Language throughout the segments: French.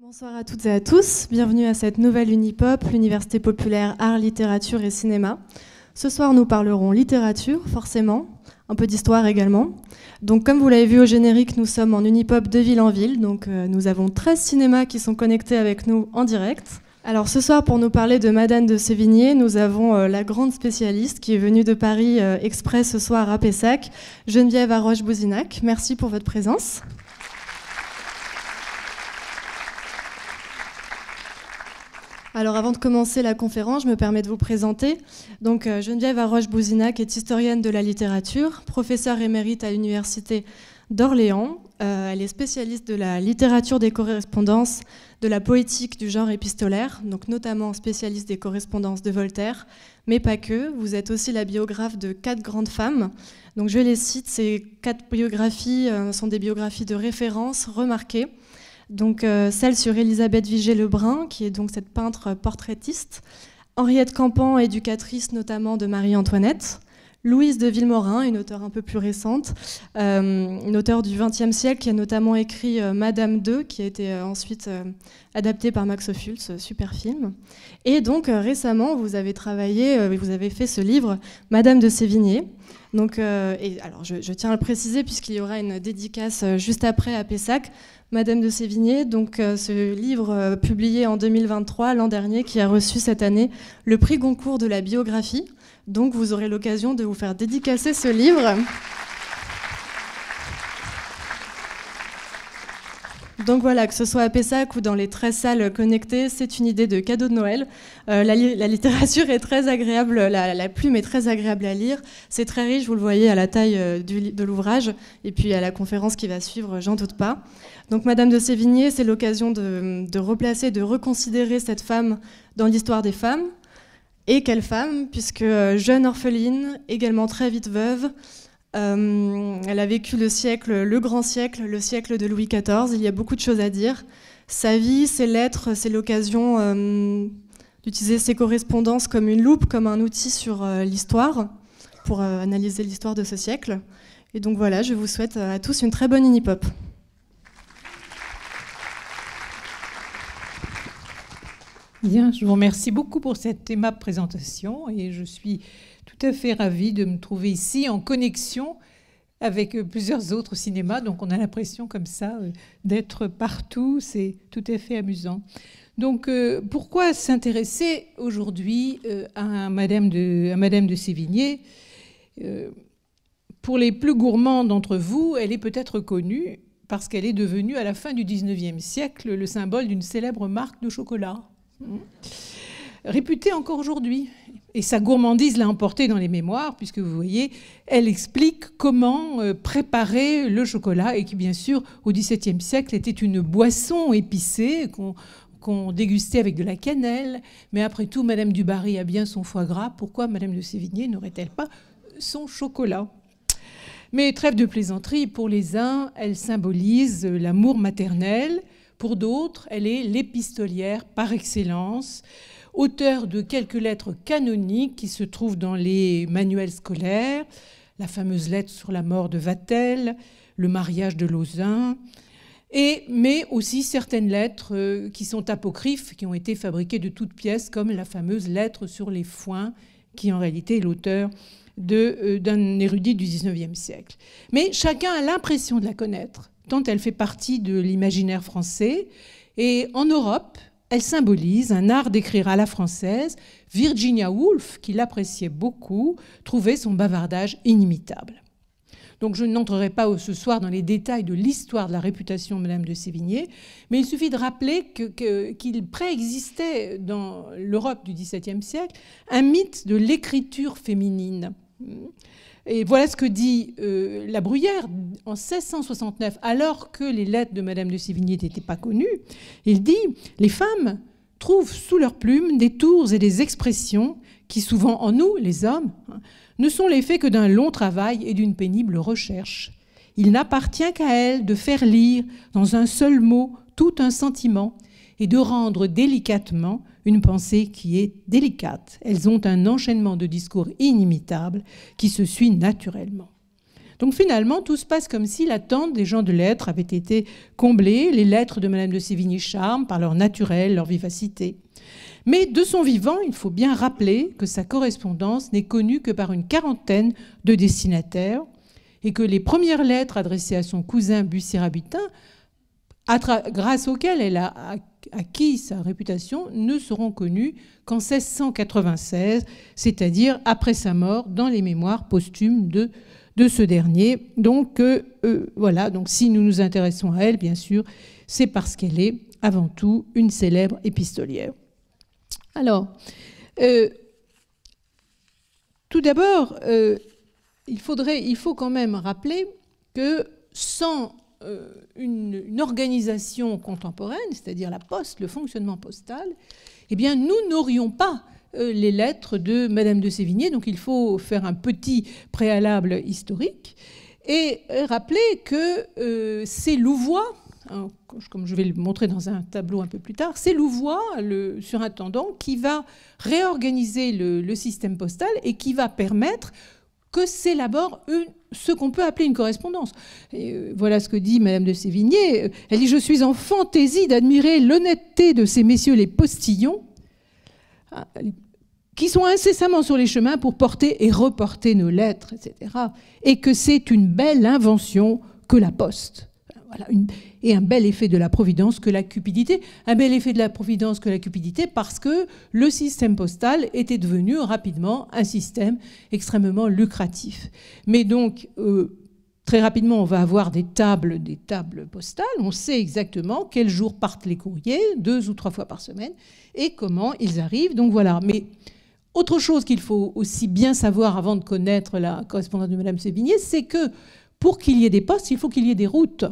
Bonsoir à toutes et à tous, bienvenue à cette nouvelle Unipop, l'Université populaire Arts, Littérature et Cinéma. Ce soir, nous parlerons littérature, forcément, un peu d'histoire également. Donc, comme vous l'avez vu au générique, nous sommes en Unipop de ville en ville, donc nous avons 13 cinémas qui sont connectés avec nous en direct. Alors ce soir, pour nous parler de Madame de Sévigné, nous avons la grande spécialiste qui est venue de Paris exprès ce soir à Pessac, Geneviève Arroche-Bouzinac. Merci pour votre présence. Alors avant de commencer la conférence, je me permets de vous présenter. Donc, Geneviève Arroche-Bouzinac est historienne de la littérature, professeure émérite à l'Université d'Orléans. Elle est spécialiste de la littérature des correspondances, de la poétique du genre épistolaire, donc notamment spécialiste des correspondances de Voltaire, mais pas que. Vous êtes aussi la biographe de 4 grandes femmes. Donc je les cite, ces 4 biographies sont des biographies de référence remarquées. Donc celle sur Élisabeth Vigée-Lebrun, qui est donc cette peintre portraitiste, Henriette Campan, éducatrice notamment de Marie-Antoinette, Louise de Villemorin, une auteure un peu plus récente, une auteure du XXe siècle qui a notamment écrit Madame II, qui a été ensuite adaptée par Max Ophuls, super film. Et donc récemment, vous avez travaillé, vous avez fait ce livre Madame de Sévigné. Donc, et alors je tiens à le préciser puisqu'il y aura une dédicace juste après à Pessac. Madame de Sévigné, donc ce livre publié en 2023, l'an dernier, qui a reçu cette année le prix Goncourt de la biographie. Donc vous aurez l'occasion de vous faire dédicacer ce livre. Donc voilà, que ce soit à Pessac ou dans les 13 salles connectées, c'est une idée de cadeau de Noël. La littérature est très agréable, la plume est très agréable à lire. C'est très riche, vous le voyez à la taille de l'ouvrage. Et puis à la conférence qui va suivre, j'en doute pas. Donc Madame de Sévigné, c'est l'occasion de replacer, de reconsidérer cette femme dans l'histoire des femmes. Et quelle femme, puisque jeune orpheline, également très vite veuve, elle a vécu le grand siècle, le siècle de Louis XIV. Il y a beaucoup de choses à dire. Sa vie, ses lettres, c'est l'occasion d'utiliser ses correspondances comme une loupe, comme un outil sur l'histoire, pour analyser l'histoire de ce siècle. Et donc voilà, je vous souhaite à tous une très bonne Unipop. Bien, je vous remercie beaucoup pour cette aimable présentation et je suis tout à fait ravie de me trouver ici en connexion avec plusieurs autres cinémas. Donc on a l'impression comme ça d'être partout, c'est tout à fait amusant. Donc pourquoi s'intéresser aujourd'hui à Madame de Sévigné ? Pour les plus gourmands d'entre vous, elle est peut-être connue parce qu'elle est devenue à la fin du XIXe siècle le symbole d'une célèbre marque de chocolat. Réputée encore aujourd'hui. Et sa gourmandise l'a emportée dans les mémoires, puisque vous voyez, elle explique comment préparer le chocolat, et qui, bien sûr, au XVIIe siècle, était une boisson épicée qu'on dégustait avec de la cannelle. Mais après tout, Madame du Barry a bien son foie gras. Pourquoi Madame de Sévigné n'aurait-elle pas son chocolat ? Mais trêve de plaisanterie, pour les uns, elle symbolise l'amour maternel. Pour d'autres, elle est l'épistolière par excellence, auteure de quelques lettres canoniques qui se trouvent dans les manuels scolaires, la fameuse lettre sur la mort de Vatel, le mariage de Lauzun, mais aussi certaines lettres qui sont apocryphes, qui ont été fabriquées de toutes pièces, comme la fameuse lettre sur les foins, qui en réalité est l'auteur d'un érudit du XIXe siècle. Mais chacun a l'impression de la connaître, tant elle fait partie de l'imaginaire français. Et en Europe, elle symbolise un art d'écrire à la française. Virginia Woolf, qui l'appréciait beaucoup, trouvait son bavardage inimitable. Donc je n'entrerai pas ce soir dans les détails de l'histoire de la réputation de Madame de Sévigné, mais il suffit de rappeler qu'il préexistait dans l'Europe du XVIIe siècle un mythe de l'écriture féminine. Et voilà ce que dit La Bruyère en 1669, alors que les lettres de Madame de Sévigné n'étaient pas connues. Il dit « Les femmes trouvent sous leurs plumes des tours et des expressions qui, souvent en nous, les hommes, ne sont l'effet que d'un long travail et d'une pénible recherche. Il n'appartient qu'à elles de faire lire dans un seul mot tout un sentiment et de rendre délicatement une pensée qui est délicate. Elles ont un enchaînement de discours inimitable qui se suit naturellement. » Donc finalement, tout se passe comme si l'attente des gens de lettres avait été comblée, les lettres de Madame de Sévigné charment par leur naturel, leur vivacité. Mais de son vivant, il faut bien rappeler que sa correspondance n'est connue que par une quarantaine de destinataires et que les premières lettres adressées à son cousin Bussy-Rabutin, grâce auxquelles elle a acquis sa réputation, ne seront connues qu'en 1696, c'est-à-dire après sa mort, dans les mémoires posthumes de ce dernier. Donc voilà, donc si nous nous intéressons à elle, bien sûr, c'est parce qu'elle est avant tout une célèbre épistolière. Alors, tout d'abord, il faut quand même rappeler que sans une organisation contemporaine, c'est-à-dire la poste, le fonctionnement postal, eh bien, nous n'aurions pas les lettres de Madame de Sévigné. Donc, il faut faire un petit préalable historique et rappeler que c'est Louvois, hein, comme je vais le montrer dans un tableau un peu plus tard, c'est Louvois, le surintendant, qui va réorganiser le système postal et qui va permettre que s'élabore ce qu'on peut appeler une correspondance. Et voilà ce que dit Madame de Sévigné. Elle dit « Je suis en fantaisie d'admirer l'honnêteté de ces messieurs les postillons qui sont incessamment sur les chemins pour porter et reporter nos lettres, etc. Et que c'est une belle invention que la poste. » Voilà, et un bel effet de la providence que la cupidité. Un bel effet de la providence que la cupidité parce que le système postal était devenu rapidement un système extrêmement lucratif. Mais donc, très rapidement, on va avoir des tables postales. On sait exactement quel jour partent les courriers, 2 ou 3 fois par semaine, et comment ils arrivent. Donc voilà. Mais autre chose qu'il faut aussi bien savoir avant de connaître la correspondance de Madame Sévigné, c'est que pour qu'il y ait des postes, il faut qu'il y ait des routes.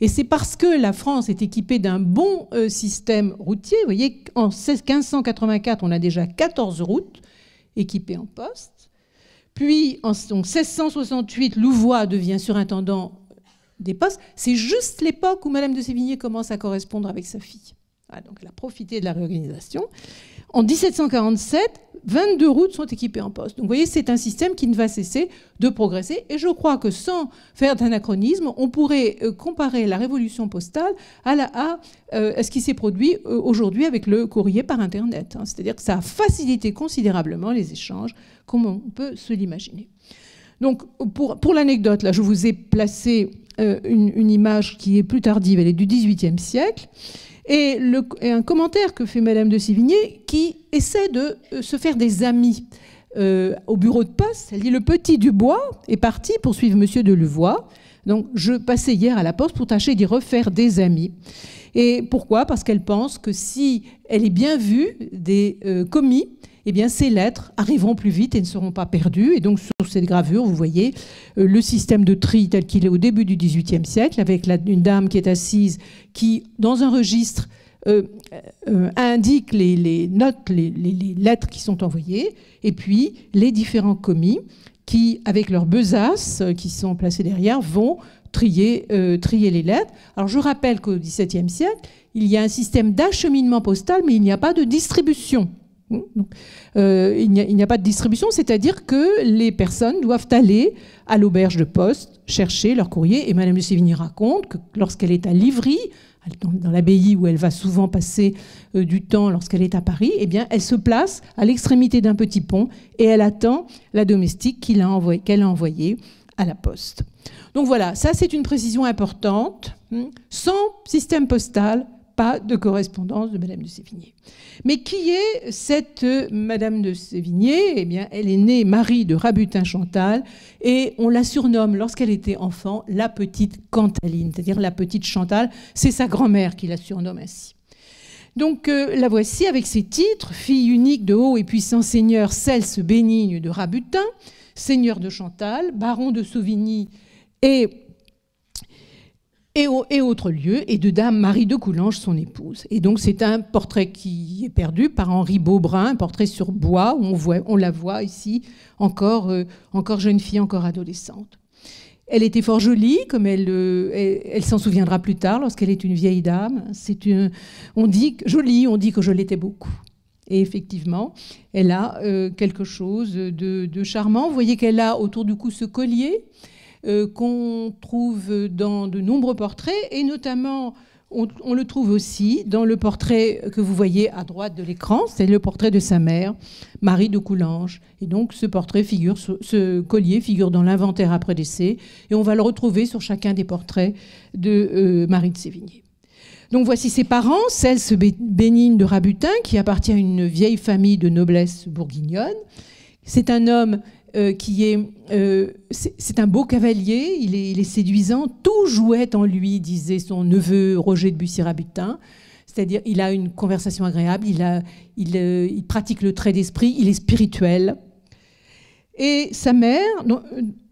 Et c'est parce que la France est équipée d'un bon système routier. Vous voyez, en 1584, on a déjà 14 routes équipées en postes. Puis, en 1668, Louvois devient surintendant des postes. C'est juste l'époque où Madame de Sévigné commence à correspondre avec sa fille. Voilà, donc elle a profité de la réorganisation. En 1747, 22 routes sont équipées en postes. Donc vous voyez, c'est un système qui ne va cesser de progresser. Et je crois que sans faire d'anachronisme, on pourrait comparer la révolution postale à ce qui s'est produit aujourd'hui avec le courrier par Internet. C'est-à-dire que ça a facilité considérablement les échanges, comme on peut se l'imaginer. Donc pour l'anecdote, là, je vous ai placé une image qui est plus tardive, elle est du XVIIIe siècle. Et un commentaire que fait Madame de Sévigné qui essaie de se faire des amis au bureau de poste. Elle dit « Le petit Dubois est parti pour suivre Monsieur de Louvois. Donc je passais hier à la poste pour tâcher d'y refaire des amis. » Et pourquoi ? Parce qu'elle pense que si elle est bien vue des commis, eh bien, ces lettres arriveront plus vite et ne seront pas perdues. Et donc, sur cette gravure, vous voyez le système de tri tel qu'il est au début du XVIIIe siècle, avec une dame qui est assise, qui, dans un registre, indique les notes, les lettres qui sont envoyées, et puis les différents commis qui, avec leurs besaces qui sont placés derrière, vont trier les lettres. Alors, je rappelle qu'au XVIIe siècle, il y a un système d'acheminement postal, mais il n'y a pas de distribution. Donc, il n'y a pas de distribution, c'est-à-dire que les personnes doivent aller à l'auberge de poste chercher leur courrier. Et Madame de Sévigné raconte que lorsqu'elle est à Livry, dans l'abbaye où elle va souvent passer du temps lorsqu'elle est à Paris, eh bien, elle se place à l'extrémité d'un petit pont et elle attend la domestique qu'elle a envoyée à la poste. Donc voilà, ça c'est une précision importante. Sans système postal, pas de correspondance de Madame de Sévigné. Mais qui est cette Madame de Sévigné ? Eh bien, elle est née Marie de Rabutin-Chantal et on la surnomme, lorsqu'elle était enfant, la petite Cantaline, c'est-à-dire la petite Chantal. C'est sa grand-mère qui la surnomme ainsi. Donc, la voici avec ses titres. Fille unique de haut et puissant seigneur Celse Bénigne de Rabutin, seigneur de Chantal, baron de Sauvigny et autres lieux, et de Dame Marie de Coulanges, son épouse. Et donc c'est un portrait qui est perdu par Henri Beaubrun, un portrait sur bois, où on la voit ici, encore jeune fille, encore adolescente. Elle était fort jolie, comme elle s'en souviendra plus tard, lorsqu'elle est une vieille dame. On dit que je l'étais beaucoup. Et effectivement, elle a quelque chose de charmant. Vous voyez qu'elle a autour du cou ce collier qu'on trouve dans de nombreux portraits, et notamment, on le trouve aussi dans le portrait que vous voyez à droite de l'écran, c'est le portrait de sa mère, Marie de Coulanges. Et donc, ce collier figure dans l'inventaire après décès, et on va le retrouver sur chacun des portraits de Marie de Sévigné. Donc voici ses parents, Celse Bénigne de Rabutin, qui appartient à une vieille famille de noblesse bourguignonne. C'est un homme c'est un beau cavalier, il est séduisant, tout jouait en lui, disait son neveu Roger de Bussy-Rabutin. C'est-à-dire, il a une conversation agréable, il pratique le trait d'esprit, il est spirituel. Et sa mère,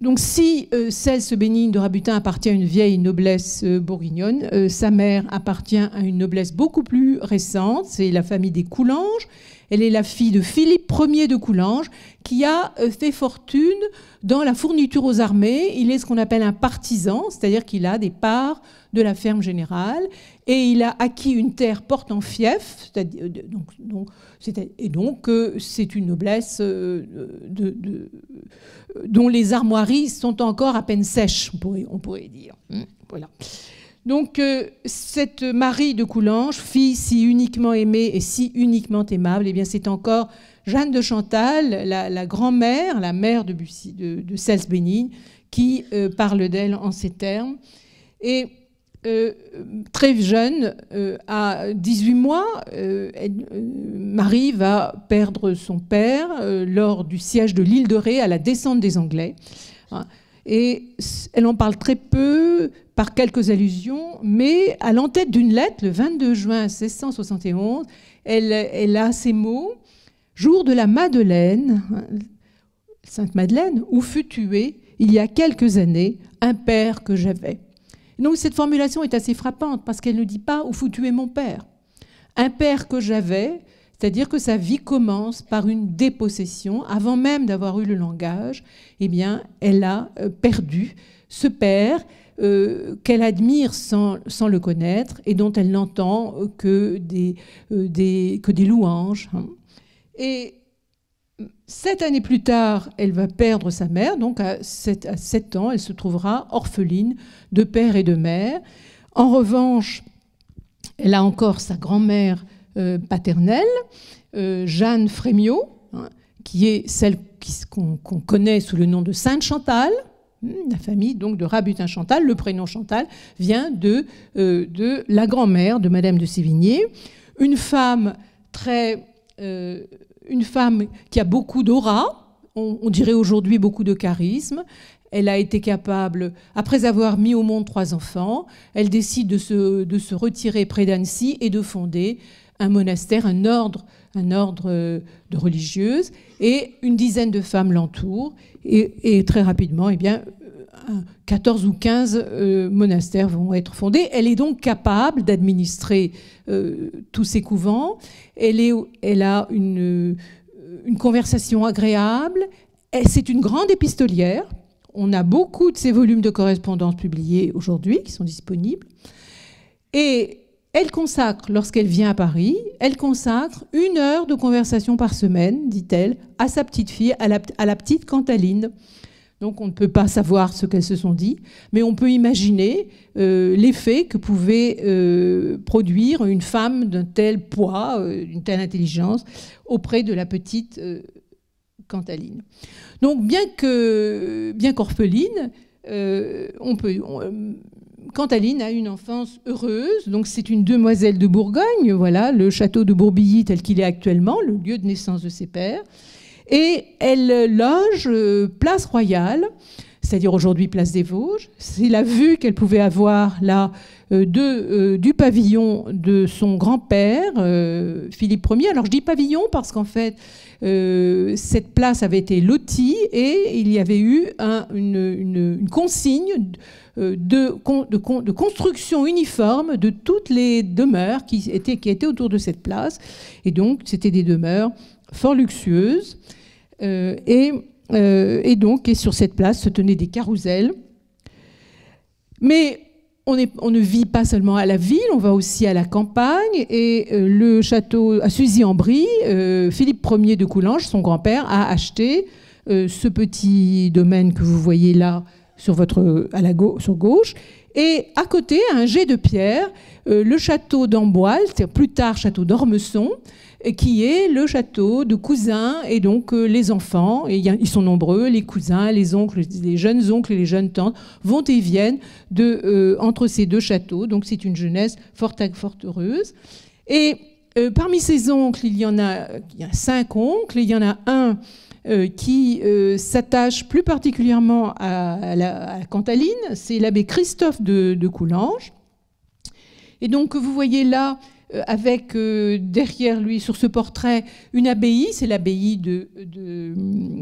donc si Celse Bénigne de Rabutin appartient à une vieille noblesse bourguignonne, sa mère appartient à une noblesse beaucoup plus récente, c'est la famille des Coulanges. Elle est la fille de Philippe Ier de Coulanges, qui a fait fortune dans la fourniture aux armées. Il est ce qu'on appelle un partisan, c'est-à-dire qu'il a des parts de la ferme générale, et il a acquis une terre portant fief, et donc c'est une noblesse dont les armoiries sont encore à peine sèches, on pourrait dire. Voilà. Donc, cette Marie de Coulanges, fille si uniquement aimée et si uniquement aimable, eh bien, c'est encore Jeanne de Chantal, la grand-mère, la mère de Celse Bénigne, qui parle d'elle en ces termes. Et très jeune, à 18 mois, Marie va perdre son père lors du siège de l'île de Ré à la descente des Anglais. Et elle en parle très peu, par quelques allusions, mais à l'entête d'une lettre, le 22 juin 1671, elle a ces mots « Jour de la Madeleine, Sainte Madeleine, où fut tué, il y a quelques années, un père que j'avais. » Donc cette formulation est assez frappante, parce qu'elle ne dit pas « où fut tué mon père ». Un père que j'avais, c'est-à-dire que sa vie commence par une dépossession. Avant même d'avoir eu le langage, eh bien, elle a perdu ce père qu'elle admire sans le connaître et dont elle n'entend que des louanges. Et 7 années plus tard, elle va perdre sa mère, donc à 7 ans, elle se trouvera orpheline de père et de mère. En revanche, elle a encore sa grand-mère paternelle, Jeanne Frémiot, qui est celle qu'on connaît sous le nom de Sainte Chantal. La famille donc de Rabutin-Chantal, le prénom Chantal, vient de la grand-mère de Madame de Sévigné, une femme qui a beaucoup d'aura, on dirait aujourd'hui beaucoup de charisme. Elle a été capable, après avoir mis au monde 3 enfants, elle décide de se retirer près d'Annecy et de fonder un monastère, un ordre de religieuses, et une dizaine de femmes l'entourent, et très rapidement, eh bien, 14 ou 15 monastères vont être fondés. Elle est donc capable d'administrer tous ces couvents. Elle a une conversation agréable. C'est une grande épistolière. On a beaucoup de ses volumes de correspondance publiés aujourd'hui, qui sont disponibles. Et elle consacre, lorsqu'elle vient à Paris, elle consacre 1 heure de conversation par semaine, dit-elle, à sa petite fille, à la petite Cantaline. Donc on ne peut pas savoir ce qu'elles se sont dit, mais on peut imaginer l'effet que pouvait produire une femme d'un tel poids, d'une telle intelligence, auprès de la petite Cantaline. Donc bien qu'orpheline, Cantaline a une enfance heureuse, donc c'est une demoiselle de Bourgogne, voilà, le château de Bourbilly tel qu'il est actuellement, le lieu de naissance de ses pères, et elle loge place Royale, c'est-à-dire aujourd'hui place des Vosges. C'est la vue qu'elle pouvait avoir là du pavillon de son grand-père, Philippe Ier. Alors je dis pavillon parce qu'en fait, cette place avait été lotie et il y avait eu une consigne de construction uniforme de toutes les demeures qui étaient autour de cette place. Et donc, c'était des demeures fort luxueuses. Et sur cette place se tenaient des carousels. Mais on ne vit pas seulement à la ville, on va aussi à la campagne. Et le château à Suzy-en-Brie, Philippe Ier de Coulanges, son grand-père, a acheté ce petit domaine que vous voyez là sur gauche. Et à côté, à un jet de pierre, le château d'Amboise, c'est-à-dire plus tard château d'Ormesson, qui est le château de Cousin, et donc les enfants, et ils sont nombreux, les cousins, les oncles, les jeunes oncles et les jeunes tantes vont et viennent entre ces deux châteaux. Donc c'est une jeunesse fort heureuse. Et parmi ces oncles, il y a 5 oncles, et il y en a un qui s'attache plus particulièrement à la Cantaline, c'est l'abbé Christophe de Coulanges. Et donc vous voyez là, avec derrière lui, sur ce portrait, une abbaye, c'est l'abbaye de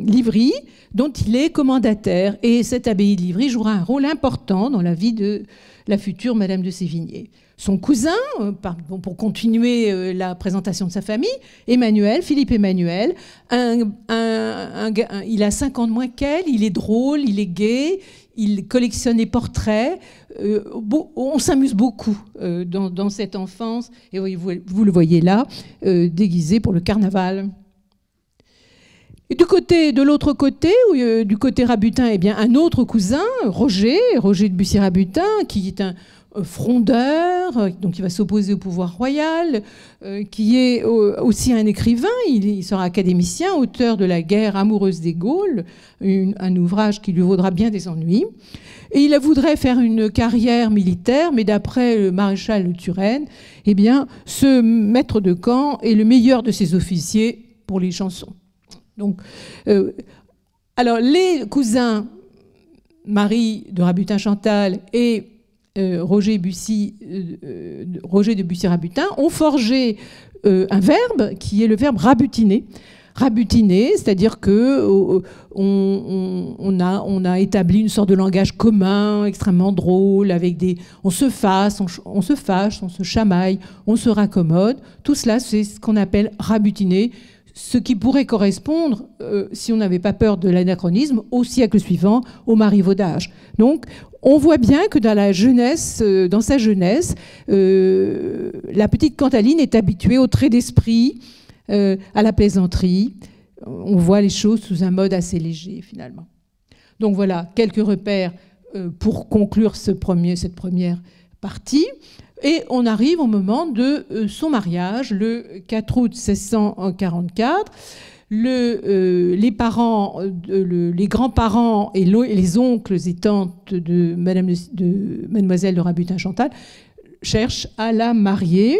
Livry, dont il est commandataire. Et cette abbaye de Livry jouera un rôle important dans la vie de la future Madame de Sévigné. Son cousin, pour continuer la présentation de sa famille, Philippe Emmanuel, il a 5 ans de moins qu'elle, il est drôle, il est gai, il collectionne les portraits. On s'amuse beaucoup dans cette enfance. Et vous le voyez là, déguisé pour le carnaval. Et de l'autre côté, du côté Rabutin, eh bien, un autre cousin, Roger de Bussy-Rabutin, qui est un frondeur, donc il va s'opposer au pouvoir royal, qui est aussi un écrivain, il sera académicien, auteur de La guerre amoureuse des Gaules, un ouvrage qui lui vaudra bien des ennuis. Et il voudrait faire une carrière militaire, mais d'après le maréchal de Turenne, eh bien, ce maître de camp est le meilleur de ses officiers pour les chansons. Donc, alors les cousins Marie de Rabutin-Chantal et Roger de Bussy-Rabutin ont forgé un verbe qui est le verbe rabutiner. Rabutiner, c'est-à-dire que on a établi une sorte de langage commun, extrêmement drôle, avec on se fâche, on se chamaille, on se raccommode. Tout cela, c'est ce qu'on appelle rabutiner, ce qui pourrait correspondre, si on n'avait pas peur de l'anachronisme, au siècle suivant, au marivaudage. Donc, on voit bien que dans sa jeunesse, la petite Cantaline est habituée au trait d'esprit, à la plaisanterie. On voit les choses sous un mode assez léger, finalement. Donc voilà, quelques repères pour conclure cette première partie. Et on arrive au moment de son mariage, le 4 août 1644. Les grands-parents et les oncles et tantes de Mademoiselle de Rabutin-Chantal cherchent à la marier.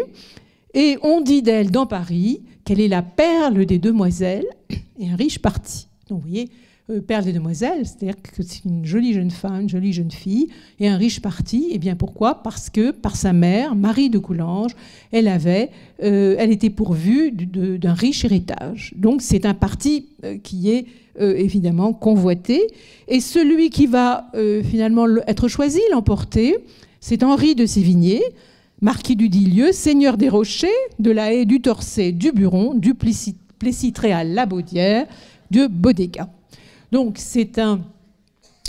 Et on dit d'elle dans Paris qu'elle est la perle des demoiselles et un riche parti. Donc vous voyez, perle des demoiselles, c'est-à-dire que c'est une jolie jeune femme, une jolie jeune fille, et un riche parti. Et bien pourquoi ? Parce que par sa mère, Marie de Coulanges, elle était pourvue d'un riche héritage. Donc c'est un parti qui est évidemment convoité. Et celui qui va finalement être choisi, l'emporter, c'est Henri de Sévigné, marquis du Dilieu, seigneur des Rochers, de la Haye, du Torcet, du Buron, du Plessis-Tréal, la Baudière, de Bodéga. Donc c'est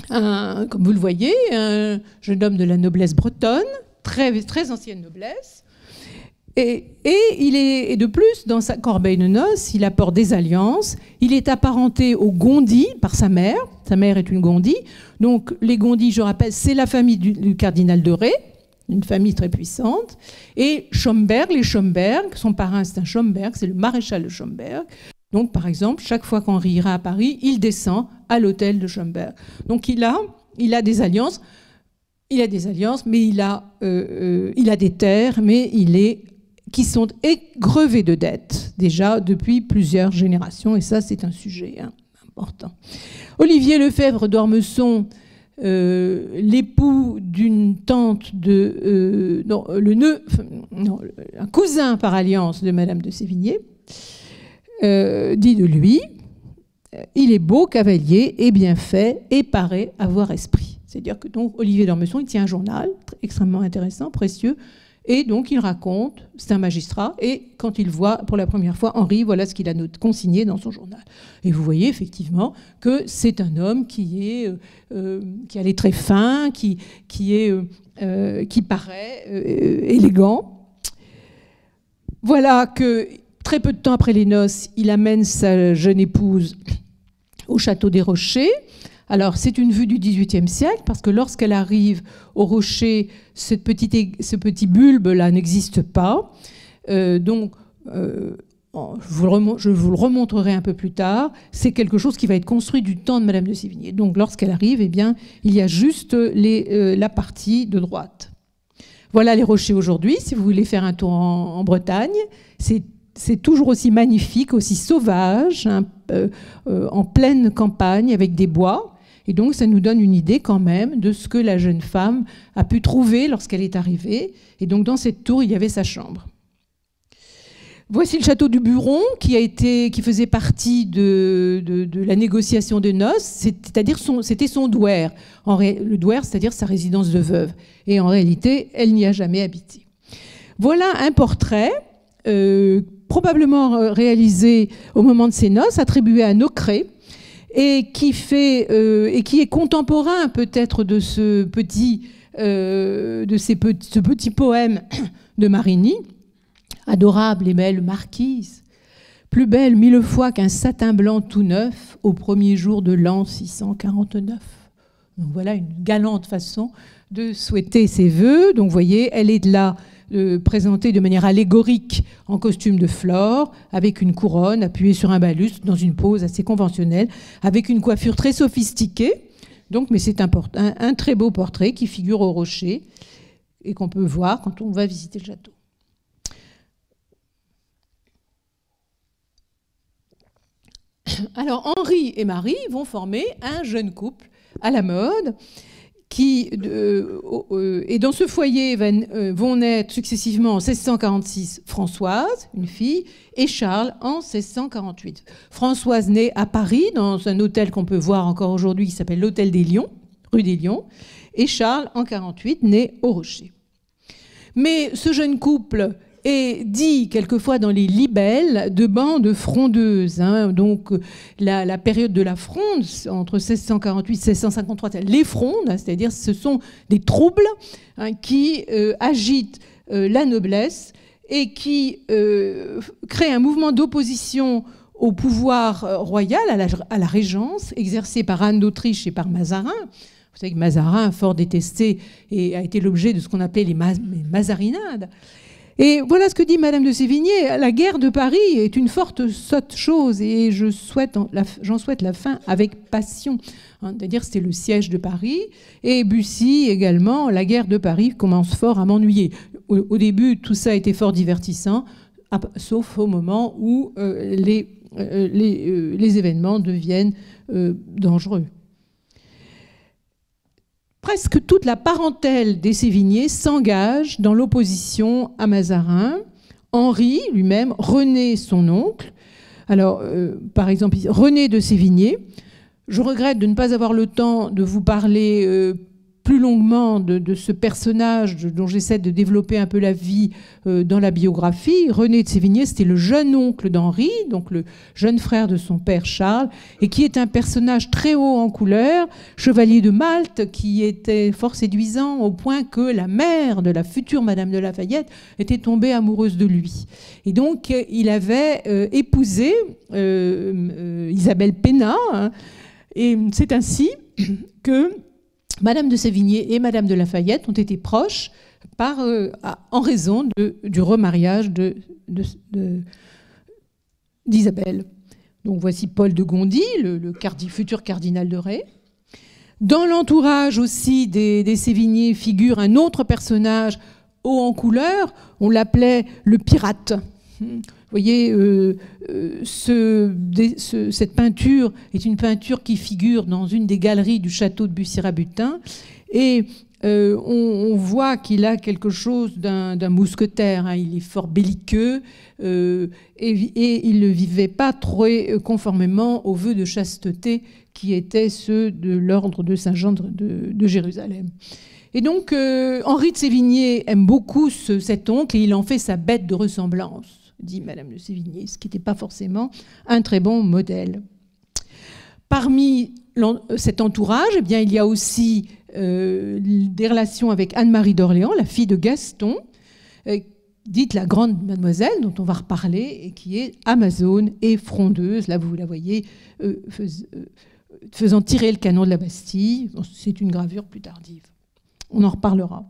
comme vous le voyez, un jeune homme de la noblesse bretonne, très, très ancienne noblesse. Et de plus, dans sa corbeille de noces, il apporte des alliances. Il est apparenté aux Gondy par sa mère. Sa mère est une Gondy. Donc les Gondy, je rappelle, c'est la famille du cardinal de Ré, une famille très puissante. Et Schomberg, les Schomberg, son parrain c'est un Schomberg, c'est le maréchal de Schomberg. Donc, par exemple, chaque fois qu'Henri ira à Paris, il descend à l'hôtel de Schomberg. Donc, il a des alliances. Mais il a des terres, mais qui sont grevées de dettes, déjà depuis plusieurs générations. Et ça, c'est un sujet important. Olivier Lefebvre d'Ormesson, l'époux d'une tante un cousin par alliance de Madame de Sévigné, dit de lui, il est beau, cavalier, et bien fait, et paraît avoir esprit. C'est-à-dire que donc Olivier d'Ormesson, il tient un journal extrêmement intéressant, précieux, et donc il raconte, c'est un magistrat, et quand il voit pour la première fois Henri, voilà ce qu'il a consigné dans son journal. Et vous voyez effectivement que c'est un homme qui a les traits fins, qui est qui paraît élégant. Voilà que très peu de temps après les noces, il amène sa jeune épouse au château des Rochers. Alors c'est une vue du XVIIIe siècle parce que lorsqu'elle arrive au Rocher, ce petit bulbe-là n'existe pas. Je vous le remontrerai un peu plus tard. C'est quelque chose qui va être construit du temps de Madame de Sévigné. Donc lorsqu'elle arrive, eh bien, il y a juste la partie de droite. Voilà les rochers aujourd'hui. Si vous voulez faire un tour en Bretagne, c'est toujours aussi magnifique, aussi sauvage, hein, en pleine campagne avec des bois. Et donc ça nous donne une idée quand même de ce que la jeune femme a pu trouver lorsqu'elle est arrivée. Et donc dans cette tour, il y avait sa chambre. Voici le château du Buron qui faisait partie de la négociation de noces, c'est-à-dire c'était son douaire. Le douaire, c'est-à-dire sa résidence de veuve. Et en réalité, elle n'y a jamais habité. Voilà un portrait, probablement réalisé au moment de ses noces, attribué à Nocré, et qui est contemporain peut-être de ce petit poème de Marigny. Adorable et belle marquise, plus belle mille fois qu'un satin blanc tout neuf au premier jour de l'an 649. Donc voilà une galante façon de souhaiter ses vœux. Donc vous voyez, elle est là présentée de manière allégorique en costume de Flore, avec une couronne appuyée sur un balustre dans une pose assez conventionnelle, avec une coiffure très sophistiquée. Donc, mais c'est un très beau portrait qui figure au Rocher et qu'on peut voir quand on va visiter le château. Alors Henri et Marie vont former un jeune couple à la mode et dans ce foyer vont naître successivement en 1646 Françoise, une fille, et Charles en 1648. Françoise naît à Paris dans un hôtel qu'on peut voir encore aujourd'hui qui s'appelle l'Hôtel des Lions, rue des Lions, et Charles en 1948 naît au Rocher. Mais ce jeune couple est dit quelquefois dans les libelles de bandes frondeuses. Hein. Donc la période de la fronde, entre 1648 et 1653, les frondes, hein, c'est-à-dire ce sont des troubles hein, qui agitent la noblesse et qui créent un mouvement d'opposition au pouvoir royal, à la régence, exercée par Anne d'Autriche et par Mazarin. Vous savez que Mazarin, fort détesté, et a été l'objet de ce qu'on appelait les mazarinades. Et voilà ce que dit Madame de Sévigné. La guerre de Paris est une forte sotte chose et j'en souhaite la fin avec passion. Hein, c'est-à-dire c'était le siège de Paris et Bussy également. La guerre de Paris commence fort à m'ennuyer. Au début, tout ça était fort divertissant, sauf au moment où les événements deviennent dangereux. Presque toute la parentèle des Sévigné s'engage dans l'opposition à Mazarin. Henri lui-même, René son oncle. Alors, par exemple, René de Sévigné. Je regrette de ne pas avoir le temps de vous parler plus longuement de ce personnage dont j'essaie de développer un peu la vie dans la biographie. René de Sévigné, c'était le jeune oncle d'Henri, donc le jeune frère de son père Charles, et qui est un personnage très haut en couleur, chevalier de Malte, qui était fort séduisant au point que la mère de la future Madame de Lafayette était tombée amoureuse de lui. Et donc, il avait épousé Isabelle Pénat, hein, et c'est ainsi que Madame de Sévigné et Madame de Lafayette ont été proches en raison du remariage d'Isabelle. Donc voici Paul de Gondi, le futur cardinal de Ré. Dans l'entourage aussi des Sévigné figure un autre personnage haut en couleur, on l'appelait le pirate. Vous voyez, cette peinture est une peinture qui figure dans une des galeries du château de Bussy-Rabutin. Et on voit qu'il a quelque chose d'un mousquetaire. Hein. Il est fort belliqueux et il ne vivait pas trop conformément aux vœux de chasteté qui étaient ceux de l'ordre de Saint-Jean de Jérusalem. Et donc, Henri de Sévigné aime beaucoup cet oncle et il en fait sa bête de ressemblance, dit Madame de Sévigné, ce qui n'était pas forcément un très bon modèle. Parmi cet entourage, eh bien, il y a aussi des relations avec Anne-Marie d'Orléans, la fille de Gaston, dite la grande mademoiselle, dont on va reparler, et qui est amazone et frondeuse. Là, vous la voyez faisant tirer le canon de la Bastille. Bon, c'est une gravure plus tardive. On en reparlera.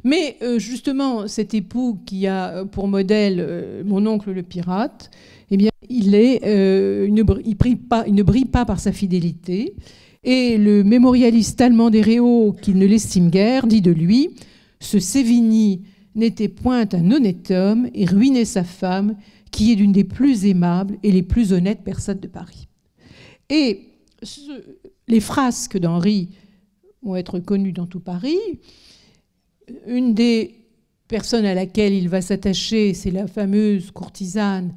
Mais justement, cet époux qui a pour modèle mon oncle le pirate, eh bien, il ne brille pas par sa fidélité. Et le mémorialiste allemand des Réaux, qui ne l'estime guère, dit de lui « Ce Sévigny n'était point un honnête homme et ruinait sa femme, qui est d'une des plus aimables et les plus honnêtes personnes de Paris. » Et les frasques d'Henri vont être connues dans tout Paris. Une des personnes à laquelle il va s'attacher, c'est la fameuse courtisane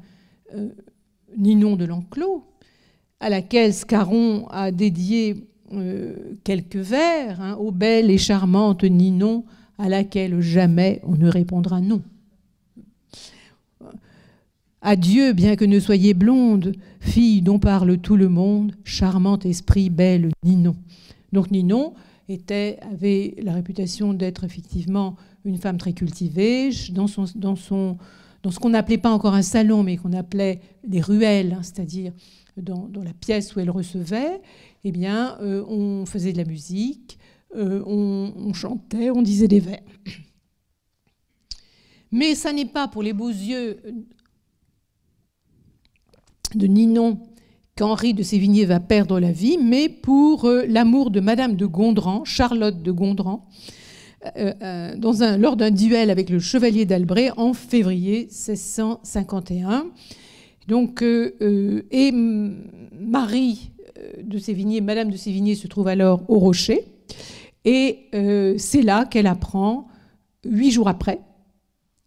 Ninon de l'Enclos, à laquelle Scarron a dédié quelques vers, hein, ô belle et charmante Ninon, à laquelle jamais on ne répondra non. Adieu, bien que ne soyez blonde, fille dont parle tout le monde, charmant esprit, belle Ninon. Donc Ninon avait la réputation d'être effectivement une femme très cultivée, dans ce qu'on n'appelait pas encore un salon, mais qu'on appelait des ruelles, hein, c'est-à-dire dans la pièce où elle recevait, eh bien, on faisait de la musique, on chantait, on disait des vers. Mais ça n'est pas pour les beaux yeux de Ninon qu'Henri de Sévigné va perdre la vie, mais pour l'amour de Madame de Gondran, Charlotte de Gondran, lors d'un duel avec le chevalier d'Albret en février 1651. Donc, et Marie de Sévigné, Madame de Sévigné, se trouve alors au Rocher, et c'est là qu'elle apprend, 8 jours après,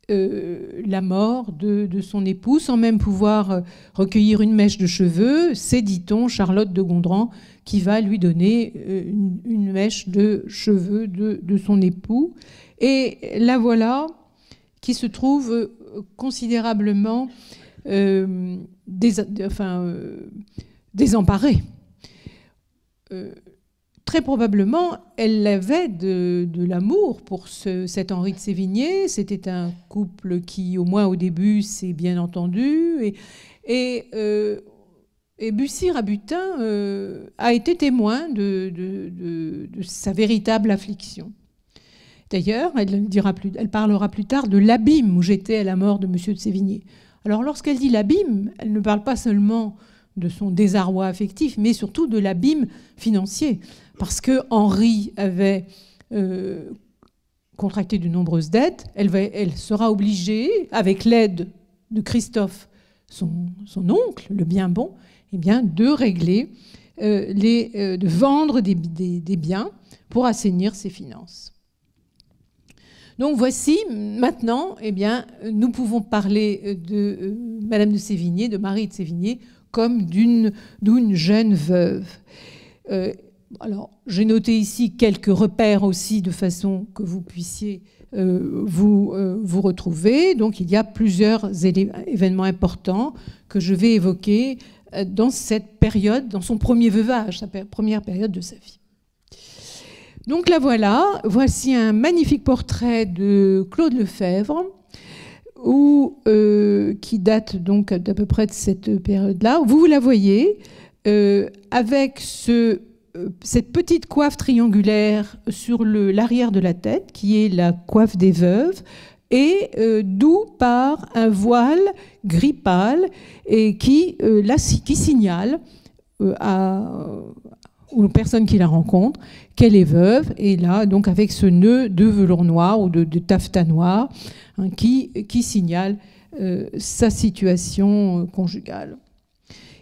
la mort de son époux, sans même pouvoir recueillir une mèche de cheveux. C'est, dit-on, Charlotte de Gondran qui va lui donner une mèche de cheveux de son époux. Et la voilà qui se trouve considérablement désemparée. Très probablement, elle avait de l'amour pour cet Henri de Sévigné. C'était un couple qui, au moins au début, s'est bien entendu. Et Bussy-Rabutin a été témoin de sa véritable affliction. D'ailleurs, elle parlera plus tard de l'abîme où j'étais à la mort de M. de Sévigné. Alors, lorsqu'elle dit l'abîme, elle ne parle pas seulement de son désarroi affectif, mais surtout de l'abîme financier. Parce que Henri avait contracté de nombreuses dettes, elle sera obligée, avec l'aide de Christophe, son oncle, le bien bon, eh bien, de régler, de vendre des biens pour assainir ses finances. Donc voici, maintenant, eh bien, nous pouvons parler de Madame de Sévigné, de Marie de Sévigné, comme d'une jeune veuve. Alors, j'ai noté ici quelques repères aussi, de façon que vous puissiez vous retrouver. Donc, il y a plusieurs événements importants que je vais évoquer dans cette période, dans son premier veuvage, sa première période de sa vie. Donc là, voici un magnifique portrait de Claude Lefebvre, qui date donc d'à peu près de cette période-là. Vous la voyez, avec cette petite coiffe triangulaire sur l'arrière de la tête, qui est la coiffe des veuves, et d'où part un voile gris pâle et qui signale aux personnes qui la rencontrent qu'elle est veuve, et là, donc avec ce nœud de velours noir ou de taffetas noir, hein, qui signale sa situation conjugale.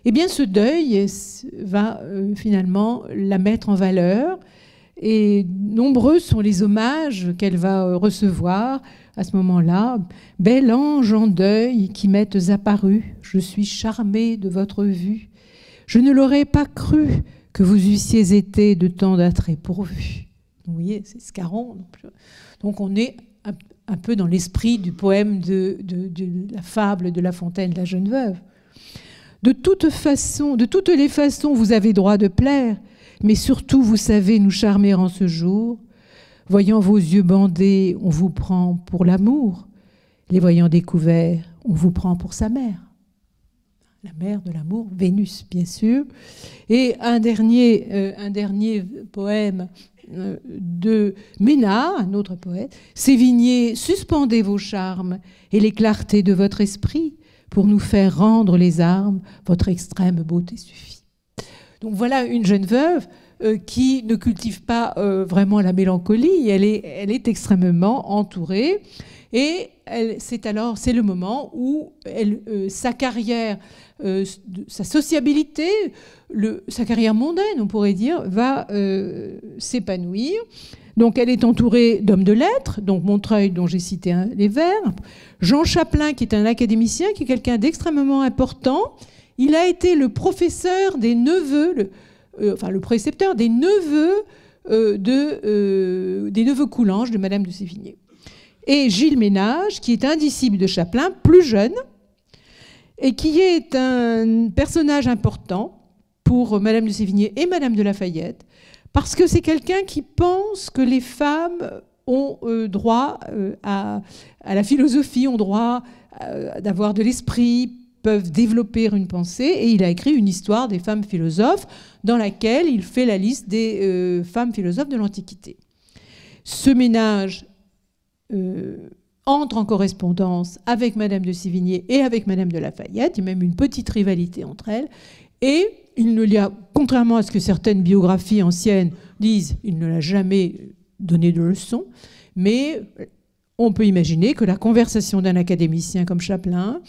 Eh bien, ce deuil va finalement la mettre en valeur, et nombreux sont les hommages qu'elle va recevoir à ce moment-là. « Bel ange en deuil qui m'êtes apparu, je suis charmée de votre vue. Je ne l'aurais pas cru que vous eussiez été de tant d'attraits pourvus. » Vous voyez, c'est Scarron. Donc on est un peu dans l'esprit du poème de la fable de La Fontaine, la jeune veuve. De toutes les façons, vous avez droit de plaire, mais surtout vous savez nous charmer en ce jour. Voyant vos yeux bandés, on vous prend pour l'amour. Les voyant découverts, on vous prend pour sa mère. La mère de l'amour, Vénus, bien sûr. Et un dernier poème de Ménard, un autre poète. Sévigné, suspendez vos charmes et les clartés de votre esprit pour nous faire rendre les armes. Votre extrême beauté suffit. Donc voilà une jeune veuve qui ne cultive pas vraiment la mélancolie. Elle est extrêmement entourée. Et c'est le moment où sa carrière, sa sociabilité, sa carrière mondaine, on pourrait dire, va s'épanouir. Donc elle est entourée d'hommes de lettres, donc Montreuil, dont j'ai cité les vers, Jean Chapelain, qui est un académicien, qui est quelqu'un d'extrêmement important. Il a été le professeur des neveux, le précepteur des neveux des neveux Coulanges de Madame de Sévigné. Et Gilles Ménage, qui est un disciple de Chapelain, plus jeune, et qui est un personnage important pour Madame de Sévigné et Madame de Lafayette, parce que c'est quelqu'un qui pense que les femmes ont droit à la philosophie, ont droit d'avoir de l'esprit, peuvent développer une pensée, et il a écrit une histoire des femmes philosophes dans laquelle il fait la liste des femmes philosophes de l'Antiquité. Ce Ménage entre en correspondance avec Madame de Sévigné et avec Madame de Lafayette. Il y a même une petite rivalité entre elles. Et il ne lui a, contrairement à ce que certaines biographies anciennes disent, il ne l'a jamais donné de leçon. Mais on peut imaginer que la conversation d'un académicien comme Chapelain,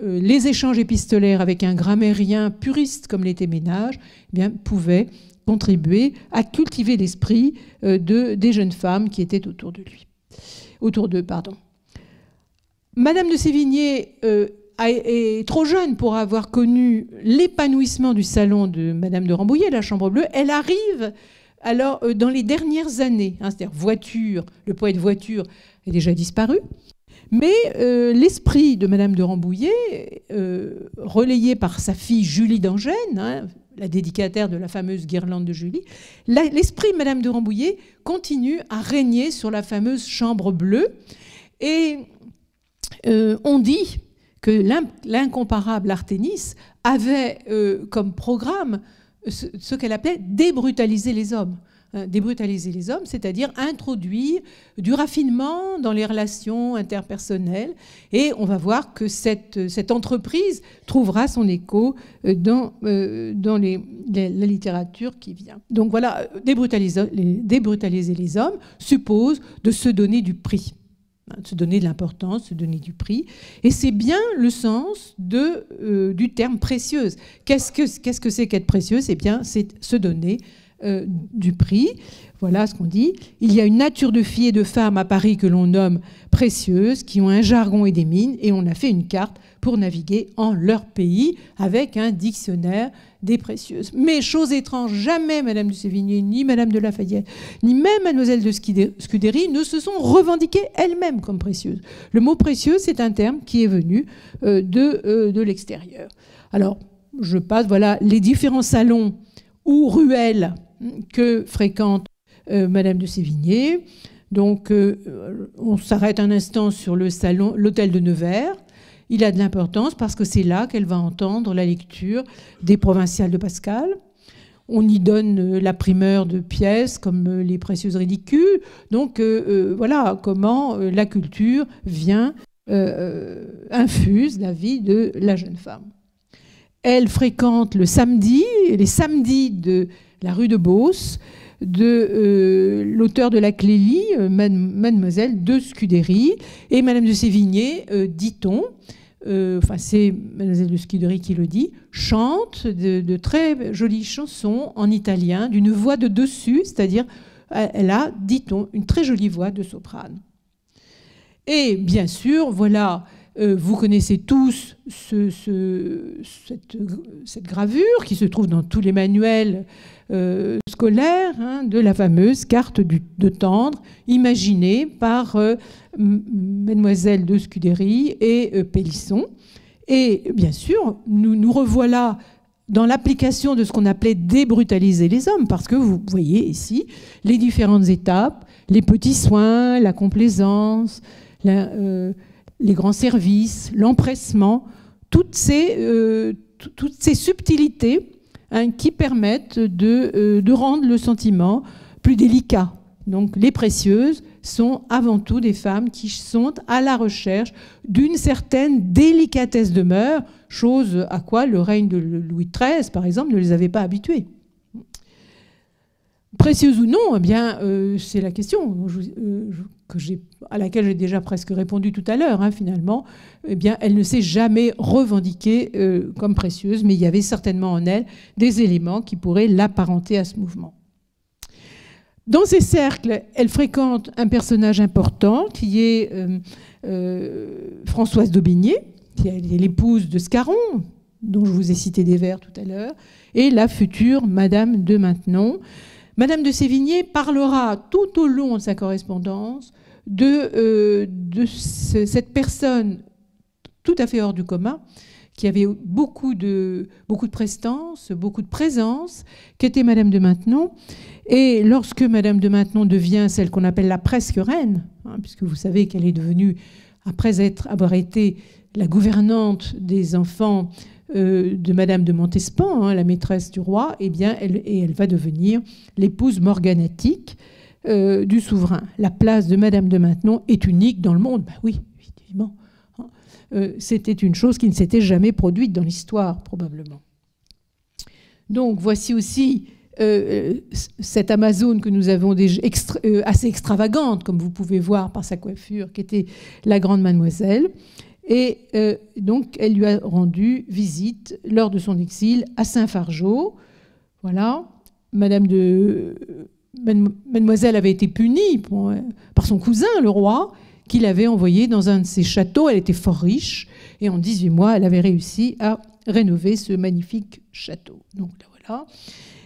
les échanges épistolaires avec un grammairien puriste comme l'était Ménage, eh bien, pouvaient contribuer à cultiver l'esprit des jeunes femmes qui étaient autour d'eux. Madame de Sévigné est trop jeune pour avoir connu l'épanouissement du salon de Madame de Rambouillet, la Chambre Bleue. Elle arrive alors dans les dernières années, c'est-à-dire Voiture, le poète Voiture est déjà disparu, mais l'esprit de Madame de Rambouillet, relayé par sa fille Julie d'Angène, la dédicataire de la fameuse guirlande de Julie, l'esprit de Madame de Rambouillet continue à régner sur la fameuse Chambre Bleue. Et on dit que l'incomparable Arténis avait comme programme ce qu'elle appelait débrutaliser les hommes. Débrutaliser les hommes, c'est-à-dire introduire du raffinement dans les relations interpersonnelles. Et on va voir que cette entreprise trouvera son écho dans la littérature qui vient. Donc voilà, débrutaliser les hommes suppose de se donner du prix, de se donner de l'importance, se donner du prix. Et c'est bien le sens du terme précieuse. Qu'est-ce que c'est qu'être précieuse ? Eh bien, c'est se donner du prix. Voilà ce qu'on dit. Il y a une nature de filles et de femmes à Paris que l'on nomme précieuses, qui ont un jargon et des mines, et on a fait une carte pour naviguer en leur pays avec un dictionnaire des précieuses. Mais chose étrange, jamais Madame de Sévigné, ni Madame de Lafayette, ni même Mademoiselle de Scudéry ne se sont revendiquées elles-mêmes comme précieuses. Le mot précieuse, c'est un terme qui est venu de l'extérieur. Alors, je passe, voilà, les différents salons ou ruelles que fréquente Madame de Sévigné. Donc, on s'arrête un instant sur l'hôtel de Nevers. Il a de l'importance parce que c'est là qu'elle va entendre la lecture des Provinciales de Pascal. On y donne la primeur de pièces comme Les Précieuses ridicules. Donc, voilà comment la culture vient, infuse la vie de la jeune femme. Elle fréquente les samedis de la rue de Beauce, de l'auteur de la Clélie, Mademoiselle de Scudéry, et Madame de Sévigné, dit-on, c'est Mademoiselle de Scudéry qui le dit, chante de très jolies chansons en italien, d'une voix de dessus, c'est-à-dire elle a, dit-on, une très jolie voix de soprane. Et bien sûr, voilà, vous connaissez tous cette gravure qui se trouve dans tous les manuels scolaires, de la fameuse carte de tendre, imaginée par Mademoiselle de Scudéry et Pélisson. Et bien sûr, nous revoilà dans l'application de ce qu'on appelait débrutaliser les hommes, parce que vous voyez ici les différentes étapes, les petits soins, la complaisance, les grands services, l'empressement, toutes ces subtilités qui permettent de rendre le sentiment plus délicat. Donc les précieuses sont avant tout des femmes qui sont à la recherche d'une certaine délicatesse de mœurs, chose à quoi le règne de Louis XIII, par exemple, ne les avait pas habituées. Précieuses ou non, eh bien, c'est la question à laquelle j'ai déjà presque répondu tout à l'heure, finalement. Eh bien, elle ne s'est jamais revendiquée comme précieuse, mais il y avait certainement en elle des éléments qui pourraient l'apparenter à ce mouvement. Dans ces cercles, elle fréquente un personnage important qui est Françoise d'Aubigné, qui est l'épouse de Scarron, dont je vous ai cité des vers tout à l'heure, et la future Madame de Maintenon. Madame de Sévigné parlera tout au long de sa correspondance de cette personne tout à fait hors du commun, qui avait beaucoup de prestance, beaucoup de présence, qu'était Madame de Maintenon. Et lorsque Madame de Maintenon devient celle qu'on appelle la presque reine, puisque vous savez qu'elle est devenue, après avoir été la gouvernante des enfants de Madame de Montespan, la maîtresse du roi, eh bien, elle va devenir l'épouse morganatique du souverain. La place de Madame de Maintenon est unique dans le monde. Ben oui, effectivement. C'était une chose qui ne s'était jamais produite dans l'histoire, probablement. Donc, voici aussi cette Amazone que nous avons déjà assez extravagante, comme vous pouvez voir par sa coiffure, qui était la grande mademoiselle. Et donc, elle lui a rendu visite lors de son exil à Saint-Fargeau. Voilà. Mademoiselle avait été punie par son cousin, le roi, qui l'avait envoyée dans un de ses châteaux. Elle était fort riche. Et en 18 mois, elle avait réussi à rénover ce magnifique château. Donc, là, voilà.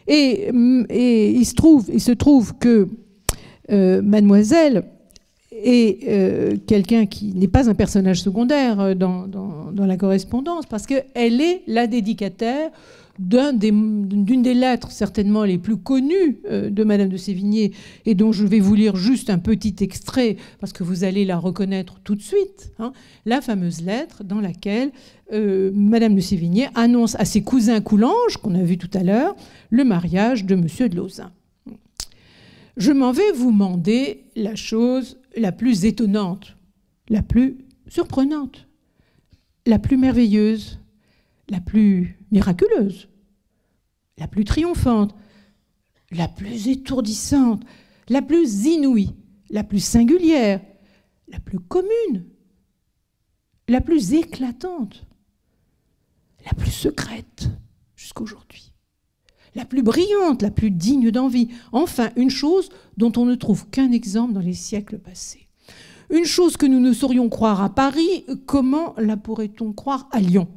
Et il se trouve que Mademoiselle est quelqu'un qui n'est pas un personnage secondaire dans la correspondance, parce qu'elle est la dédicataire d'une des lettres certainement les plus connues de Madame de Sévigné, et dont je vais vous lire juste un petit extrait, parce que vous allez la reconnaître tout de suite, la fameuse lettre dans laquelle Madame de Sévigné annonce à ses cousins Coulanges, qu'on a vu tout à l'heure, le mariage de Monsieur de Lauzun. Je m'en vais vous mander la chose la plus étonnante, la plus surprenante, la plus merveilleuse, la plus miraculeuse, la plus triomphante, la plus étourdissante, la plus inouïe, la plus singulière, la plus commune, la plus éclatante, la plus secrète jusqu'à aujourd'hui, la plus brillante, la plus digne d'envie. Enfin, une chose dont on ne trouve qu'un exemple dans les siècles passés. Une chose que nous ne saurions croire à Paris, comment la pourrait-on croire à Lyon?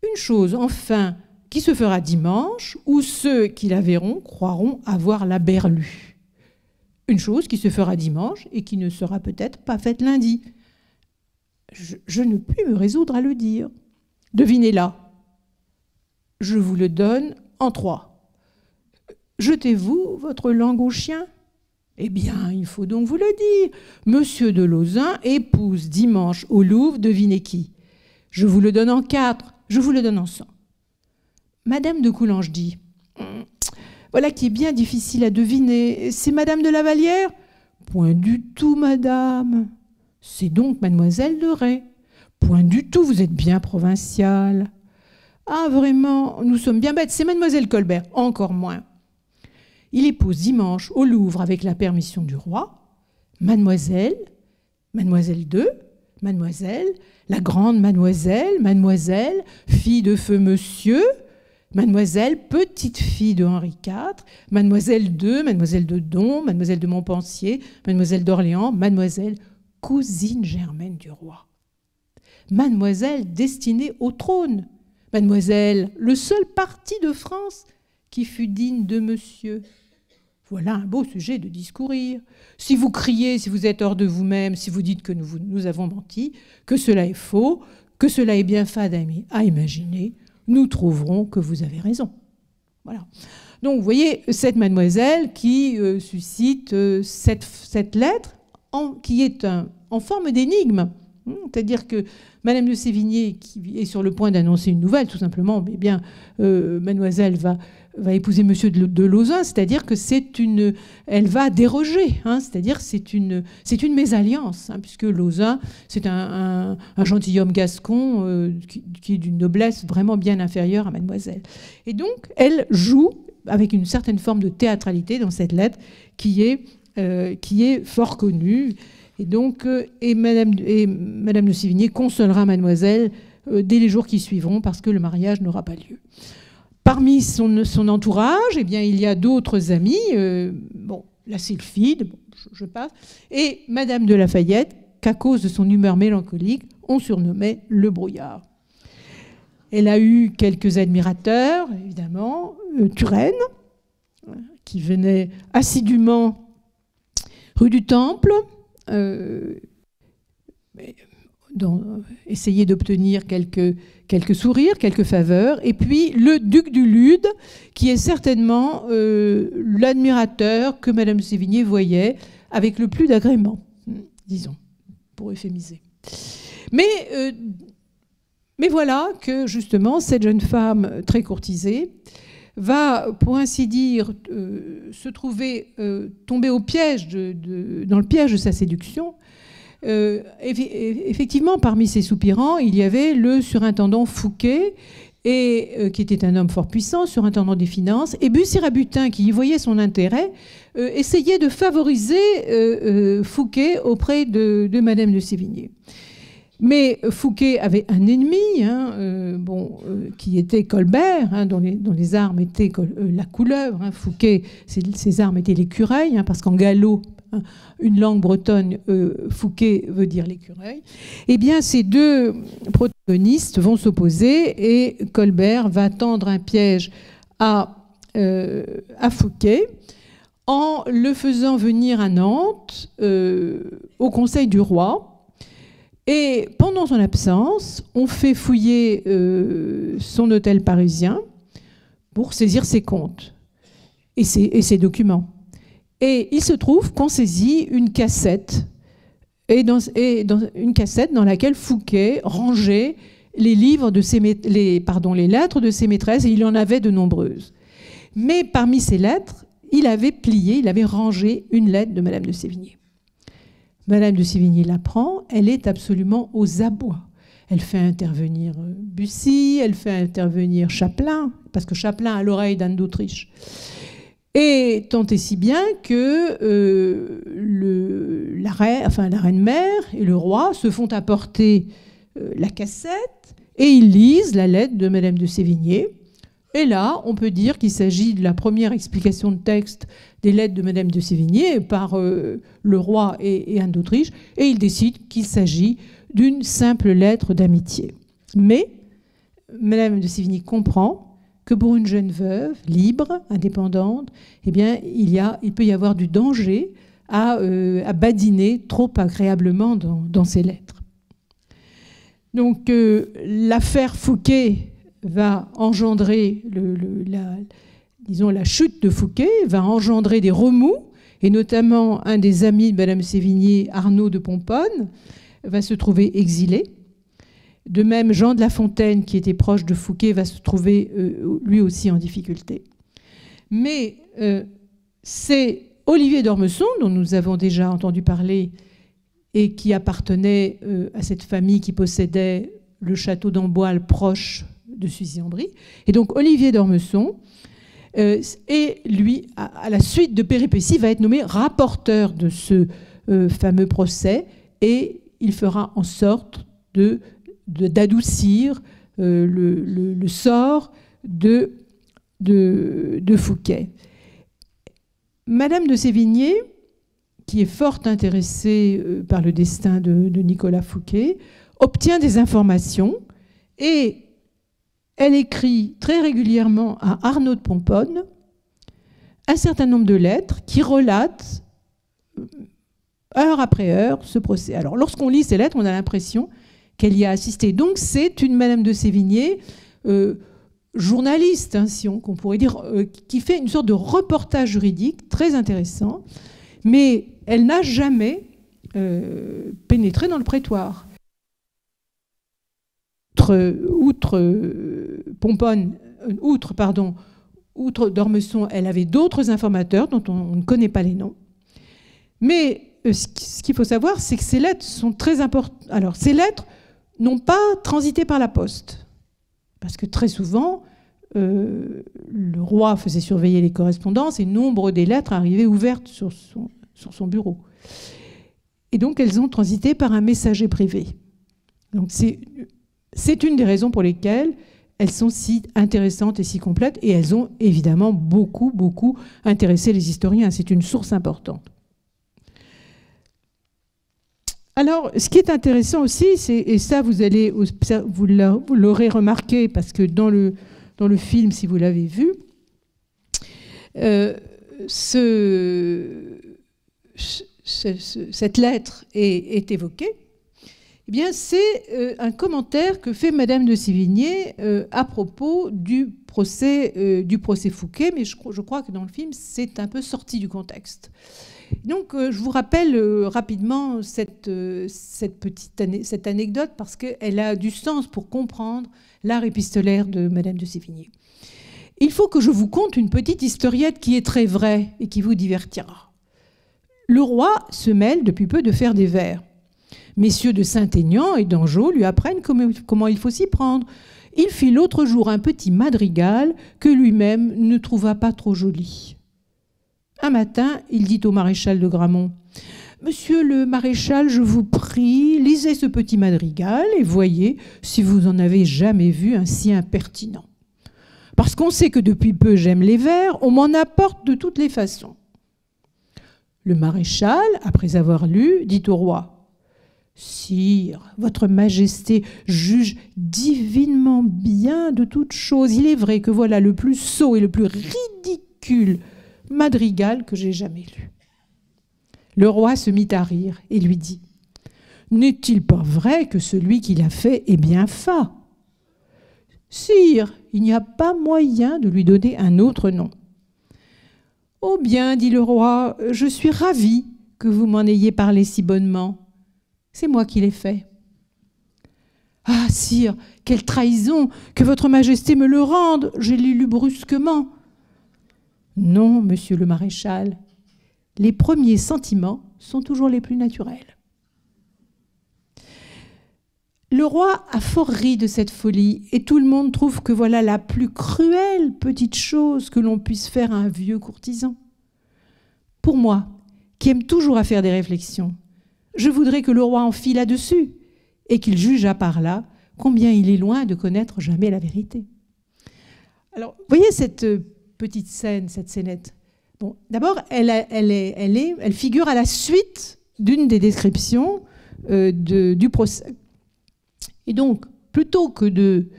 Une chose, enfin, qui se fera dimanche, où ceux qui la verront croiront avoir la berlue. Une chose qui se fera dimanche et qui ne sera peut-être pas faite lundi. Je ne puis me résoudre à le dire. Devinez-la. Je vous le donne en 3. Jetez-vous votre langue au chien? Eh bien, il faut donc vous le dire. Monsieur de Lauzun épouse dimanche au Louvre, devinez qui? Je vous le donne en 4. Je vous le donne en 100. Madame de Coulanges dit, voilà qui est bien difficile à deviner. C'est Madame de la Vallière? Point du tout, madame. C'est donc Mademoiselle de Ray. Point du tout, vous êtes bien provinciale. Ah, vraiment, nous sommes bien bêtes. C'est Mademoiselle Colbert, encore moins. Il épouse dimanche au Louvre avec la permission du roi. Mademoiselle, Mademoiselle de, Mademoiselle, la grande Mademoiselle, Mademoiselle, fille de feu monsieur, Mademoiselle, petite fille de Henri IV, Mademoiselle de, Mademoiselle de Don, Mademoiselle de Montpensier, Mademoiselle d'Orléans, Mademoiselle, cousine germaine du roi. Mademoiselle destinée au trône. Mademoiselle, le seul parti de France qui fut digne de monsieur. Voilà un beau sujet de discourir. Si vous criez, si vous êtes hors de vous-même, si vous dites que nous avons menti, que cela est faux, que cela est bien fade à imaginer, nous trouverons que vous avez raison. Voilà. Donc, vous voyez, cette mademoiselle qui suscite cette lettre qui est en forme d'énigme. C'est-à-dire que Madame de Sévigné, qui est sur le point d'annoncer une nouvelle, tout simplement, eh bien, mademoiselle va épouser Monsieur de Lauzun, c'est-à-dire que elle va déroger, hein, c'est-à-dire c'est une mésalliance, hein, puisque Lauzun, c'est un gentilhomme gascon qui est d'une noblesse vraiment bien inférieure à mademoiselle. Et donc, elle joue avec une certaine forme de théâtralité dans cette lettre qui est fort connue. Et donc, Madame de Sévigné consolera mademoiselle dès les jours qui suivront, parce que le mariage n'aura pas lieu. Parmi son entourage, eh bien, il y a d'autres amis, la sylphide, je passe, et Madame de Lafayette, qu'à cause de son humeur mélancolique, on surnommait le brouillard. Elle a eu quelques admirateurs, évidemment, Turenne, qui venait assidûment rue du Temple, essayer d'obtenir quelques sourires, quelques faveurs, et puis le duc du Lude, qui est certainement l'admirateur que Madame de Sévigné voyait avec le plus d'agrément, disons, pour euphémiser. Mais voilà que, justement, cette jeune femme très courtisée va, pour ainsi dire, se trouver tombée au piège dans le piège de sa séduction. Effectivement, parmi ces soupirants, il y avait le surintendant Fouquet, qui était un homme fort puissant, surintendant des finances, et Bussy-Rabutin, qui y voyait son intérêt, essayait de favoriser Fouquet auprès de Madame de Sévigné. Mais Fouquet avait un ennemi, qui était Colbert, hein, dont les armes étaient la couleuvre. Hein. Fouquet, ses armes étaient l'écureuil, hein, parce qu'en gallo, hein, une langue bretonne, Fouquet veut dire l'écureuil. Eh bien, ces deux protagonistes vont s'opposer et Colbert va tendre un piège à Fouquet en le faisant venir à Nantes au conseil du roi. Et pendant son absence, on fait fouiller son hôtel parisien pour saisir ses comptes et ses documents. Et il se trouve qu'on saisit une cassette, une cassette dans laquelle Fouquet rangeait les lettres de ses maîtresses, et il en avait de nombreuses. Mais parmi ces lettres, il avait rangé une lettre de Madame de Sévigné. Madame de Sévigné l'apprend, elle est absolument aux abois. Elle fait intervenir Bussy, elle fait intervenir Chapelain, parce que Chapelain a l'oreille d'Anne d'Autriche. Et tant et si bien que la reine-mère et le roi se font apporter la cassette et ils lisent la lettre de Madame de Sévigné. Et là, on peut dire qu'il s'agit de la première explication de texte des lettres de Madame de Sévigné par le roi et Anne d'Autriche, et il décide qu'il s'agit d'une simple lettre d'amitié. Mais Madame de Sévigné comprend que pour une jeune veuve, libre, indépendante, eh bien, il peut y avoir du danger à badiner trop agréablement dans ces lettres. Donc, l'affaire Fouquet va engendrer la chute de Fouquet, va engendrer des remous, et notamment un des amis de Madame Sévigné, Arnaud de Pomponne, va se trouver exilé. De même, Jean de La Fontaine, qui était proche de Fouquet, va se trouver lui aussi en difficulté. Mais c'est Olivier d'Ormesson, dont nous avons déjà entendu parler, et qui appartenait à cette famille qui possédait le château d'Amboile proche de Suzy-en-Brie. Et donc Olivier d'Ormesson, et lui, à la suite de péripéties, va être nommé rapporteur de ce fameux procès, et il fera en sorte d'adoucir le sort de Fouquet. Madame de Sévigné, qui est fort intéressée par le destin de Nicolas Fouquet, obtient des informations et elle écrit très régulièrement à Arnaud de Pomponne un certain nombre de lettres qui relatent, heure après heure, ce procès. Alors, lorsqu'on lit ces lettres, on a l'impression qu'elle y a assisté. Donc, c'est une Madame de Sévigné journaliste, hein, qu'on pourrait dire, qui fait une sorte de reportage juridique très intéressant, mais elle n'a jamais pénétré dans le prétoire. Outre d'Ormesson, elle avait d'autres informateurs dont on ne connaît pas les noms. Mais ce qu'il faut savoir, c'est que ces lettres sont très importantes. Alors, ces lettres n'ont pas transité par la poste. Parce que très souvent, le roi faisait surveiller les correspondances et nombre des lettres arrivaient ouvertes sur son bureau. Et donc, elles ont transité par un messager privé. Donc, c'est une des raisons pour lesquelles elles sont si intéressantes et si complètes, et elles ont évidemment beaucoup, beaucoup intéressé les historiens. C'est une source importante. Alors, ce qui est intéressant aussi, et ça vous l'aurez remarqué, parce que dans le film, si vous l'avez vu, cette lettre est évoquée. Eh bien, c'est un commentaire que fait Madame de Sévigné à propos du procès Fouquet, mais je crois que dans le film, c'est un peu sorti du contexte. Donc, je vous rappelle rapidement cette anecdote parce qu'elle a du sens pour comprendre l'art épistolaire de Madame de Sévigné. Il faut que je vous conte une petite historiette qui est très vraie et qui vous divertira. Le roi se mêle depuis peu de faire des vers. Messieurs de Saint-Aignan et d'Anjou lui apprennent comment il faut s'y prendre. Il fit l'autre jour un petit madrigal que lui-même ne trouva pas trop joli. Un matin, il dit au maréchal de Gramont : « Monsieur le maréchal, je vous prie, lisez ce petit madrigal et voyez si vous en avez jamais vu un si impertinent. Parce qu'on sait que depuis peu j'aime les vers, on m'en apporte de toutes les façons. » Le maréchal, après avoir lu, dit au roi : « Sire, votre majesté juge divinement bien de toutes choses. Il est vrai que voilà le plus sot et le plus ridicule madrigal que j'ai jamais lu. » Le roi se mit à rire et lui dit : « N'est-il pas vrai que celui qui l'a fait est bien fat ? Sire, il n'y a pas moyen de lui donner un autre nom. » « Oh bien, dit le roi, je suis ravi que vous m'en ayez parlé si bonnement. C'est moi qui l'ai fait. »« Ah, sire, quelle trahison, que votre majesté me le rende, je l'ai lu brusquement. »« Non, monsieur le maréchal, les premiers sentiments sont toujours les plus naturels. » Le roi a fort ri de cette folie, et tout le monde trouve que voilà la plus cruelle petite chose que l'on puisse faire à un vieux courtisan. Pour moi, qui aime toujours à faire des réflexions, je voudrais que le roi en fît là-dessus, et qu'il jugeât par là combien il est loin de connaître jamais la vérité. Alors, voyez cette petite scène, cette scénette. Bon, d'abord, elle figure à la suite d'une des descriptions du procès. Et donc, plutôt que de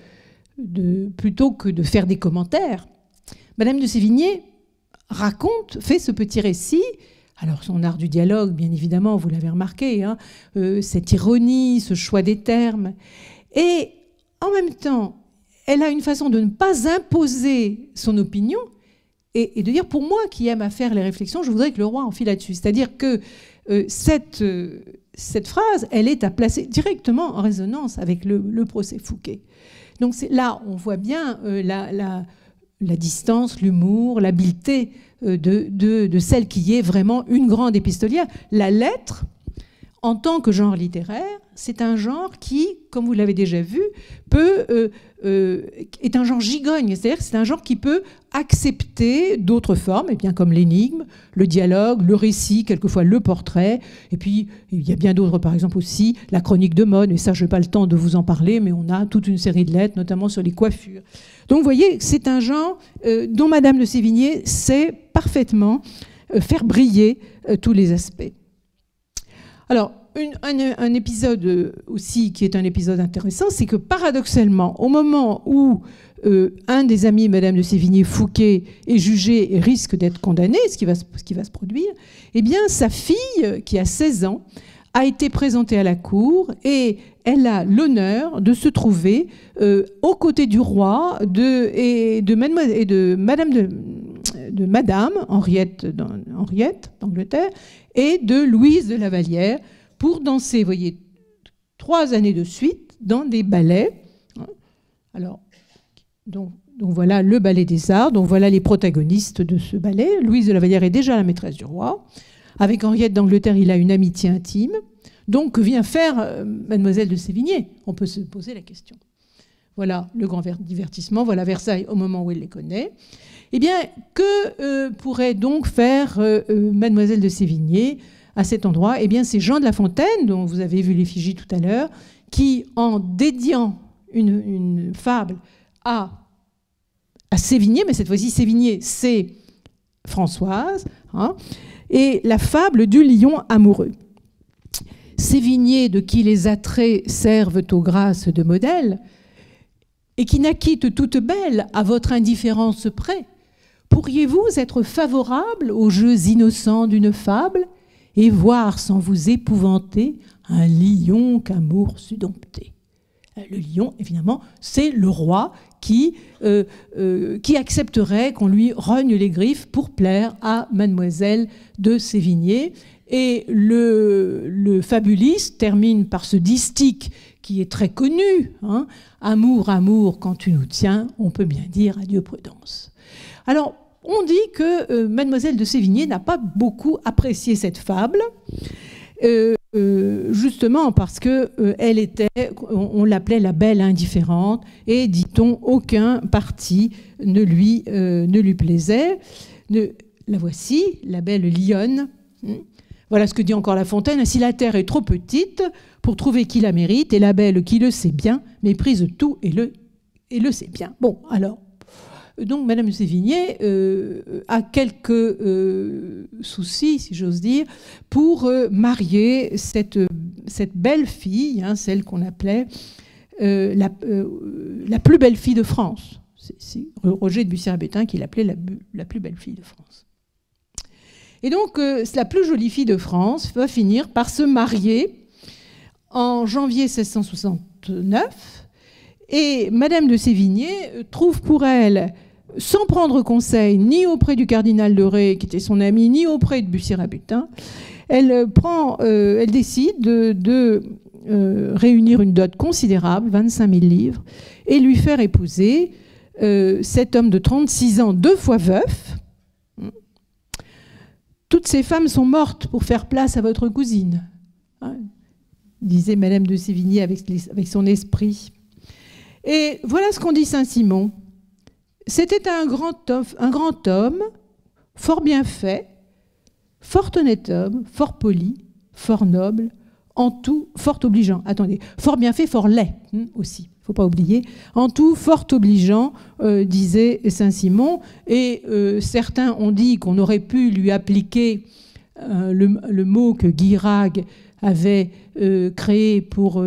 faire des commentaires, Madame de Sévigné fait ce petit récit. Alors, son art du dialogue, bien évidemment, vous l'avez remarqué, hein, cette ironie, ce choix des termes. Et en même temps, elle a une façon de ne pas imposer son opinion et de dire, pour moi qui aime à faire les réflexions, je voudrais que le roi en file là-dessus. C'est-à-dire que cette phrase, elle est à placer directement en résonance avec le procès Fouquet. Donc là, on voit bien la distance, l'humour, l'habileté de celle qui est vraiment une grande épistolière. La lettre, en tant que genre littéraire, c'est un genre qui, comme vous l'avez déjà vu, est un genre gigogne. C'est-à-dire que c'est un genre qui peut accepter d'autres formes, et bien comme l'énigme, le dialogue, le récit, quelquefois le portrait. Et puis, il y a bien d'autres, par exemple aussi, la chronique de mode. Et ça, je n'ai pas le temps de vous en parler, mais on a toute une série de lettres, notamment sur les coiffures. Donc, vous voyez, c'est un genre dont Madame de Sévigné sait parfaitement faire briller tous les aspects. Alors, un épisode aussi qui est un épisode intéressant, c'est que paradoxalement, au moment où un des amis de Madame de Sévigné, Fouquet, est jugé et risque d'être condamné, ce qui va se produire, eh bien, sa fille, qui a 16 ans, a été présentée à la cour et elle a l'honneur de se trouver aux côtés du roi et de Madame Henriette d'Angleterre et de Louise de la Vallière pour danser, vous voyez, 3 années de suite dans des ballets. Alors, donc voilà le ballet des Arts, donc voilà les protagonistes de ce ballet. Louise de la Vallière est déjà la maîtresse du roi. Avec Henriette d'Angleterre, il a une amitié intime. Donc, que vient faire Mademoiselle de Sévigné? On peut se poser la question. Voilà le grand divertissement, voilà Versailles au moment où elle les connaît. Eh bien, que pourrait donc faire Mademoiselle de Sévigné à cet endroit? Eh bien, c'est Jean de La Fontaine, dont vous avez vu l'effigie tout à l'heure, qui, en dédiant une fable à Sévigné, mais cette fois-ci, Sévigné, c'est Françoise, hein, et la fable du lion amoureux. Sévigné, de qui les attraits servent aux grâces de modèle, et qui n'acquitte toute belle à votre indifférence près, pourriez-vous être favorable aux jeux innocents d'une fable et voir sans vous épouvanter un lion qu'amour sut dompter? Le lion, évidemment, c'est le roi qui accepterait qu'on lui rogne les griffes pour plaire à Mademoiselle de Sévigné. Et le fabuliste termine par ce distique qui est très connu, hein, amour, amour, quand tu nous tiens, on peut bien dire adieu prudence. Alors, on dit que Mademoiselle de Sévigné n'a pas beaucoup apprécié cette fable, justement parce que elle était, on l'appelait la belle indifférente, et dit-on, aucun parti ne lui plaisait. La voici, la belle lionne. Voilà ce que dit encore La Fontaine: si la terre est trop petite pour trouver qui la mérite, et la belle qui le sait bien méprise tout et le sait bien. Bon, alors, donc Madame de Sévigné a quelques soucis, si j'ose dire, pour marier cette belle fille, hein, celle qu'on appelait la plus belle fille de France. C'est Roger de Bussy-Rabutin qui l'appelait la plus belle fille de France. Et donc, la plus jolie fille de France va finir par se marier en janvier 1669. Et Madame de Sévigné trouve pour elle, sans prendre conseil ni auprès du cardinal de Ré, qui était son ami, ni auprès de Bussy-Rabutin, elle décide de réunir une dot considérable, 25 000 livres, et lui faire épouser cet homme de 36 ans, 2 fois veuf. Toutes ces femmes sont mortes pour faire place à votre cousine, hein, disait Madame de Sévigné avec son esprit. Et voilà ce qu'on dit Saint-Simon. C'était un grand homme, fort bien fait, fort honnête homme, fort poli, fort noble, en tout fort obligeant. Attendez, fort bien fait, fort laid aussi, il ne faut pas oublier. En tout fort obligeant, disait Saint-Simon. Et certains ont dit qu'on aurait pu lui appliquer le mot que Guirag avait créé pour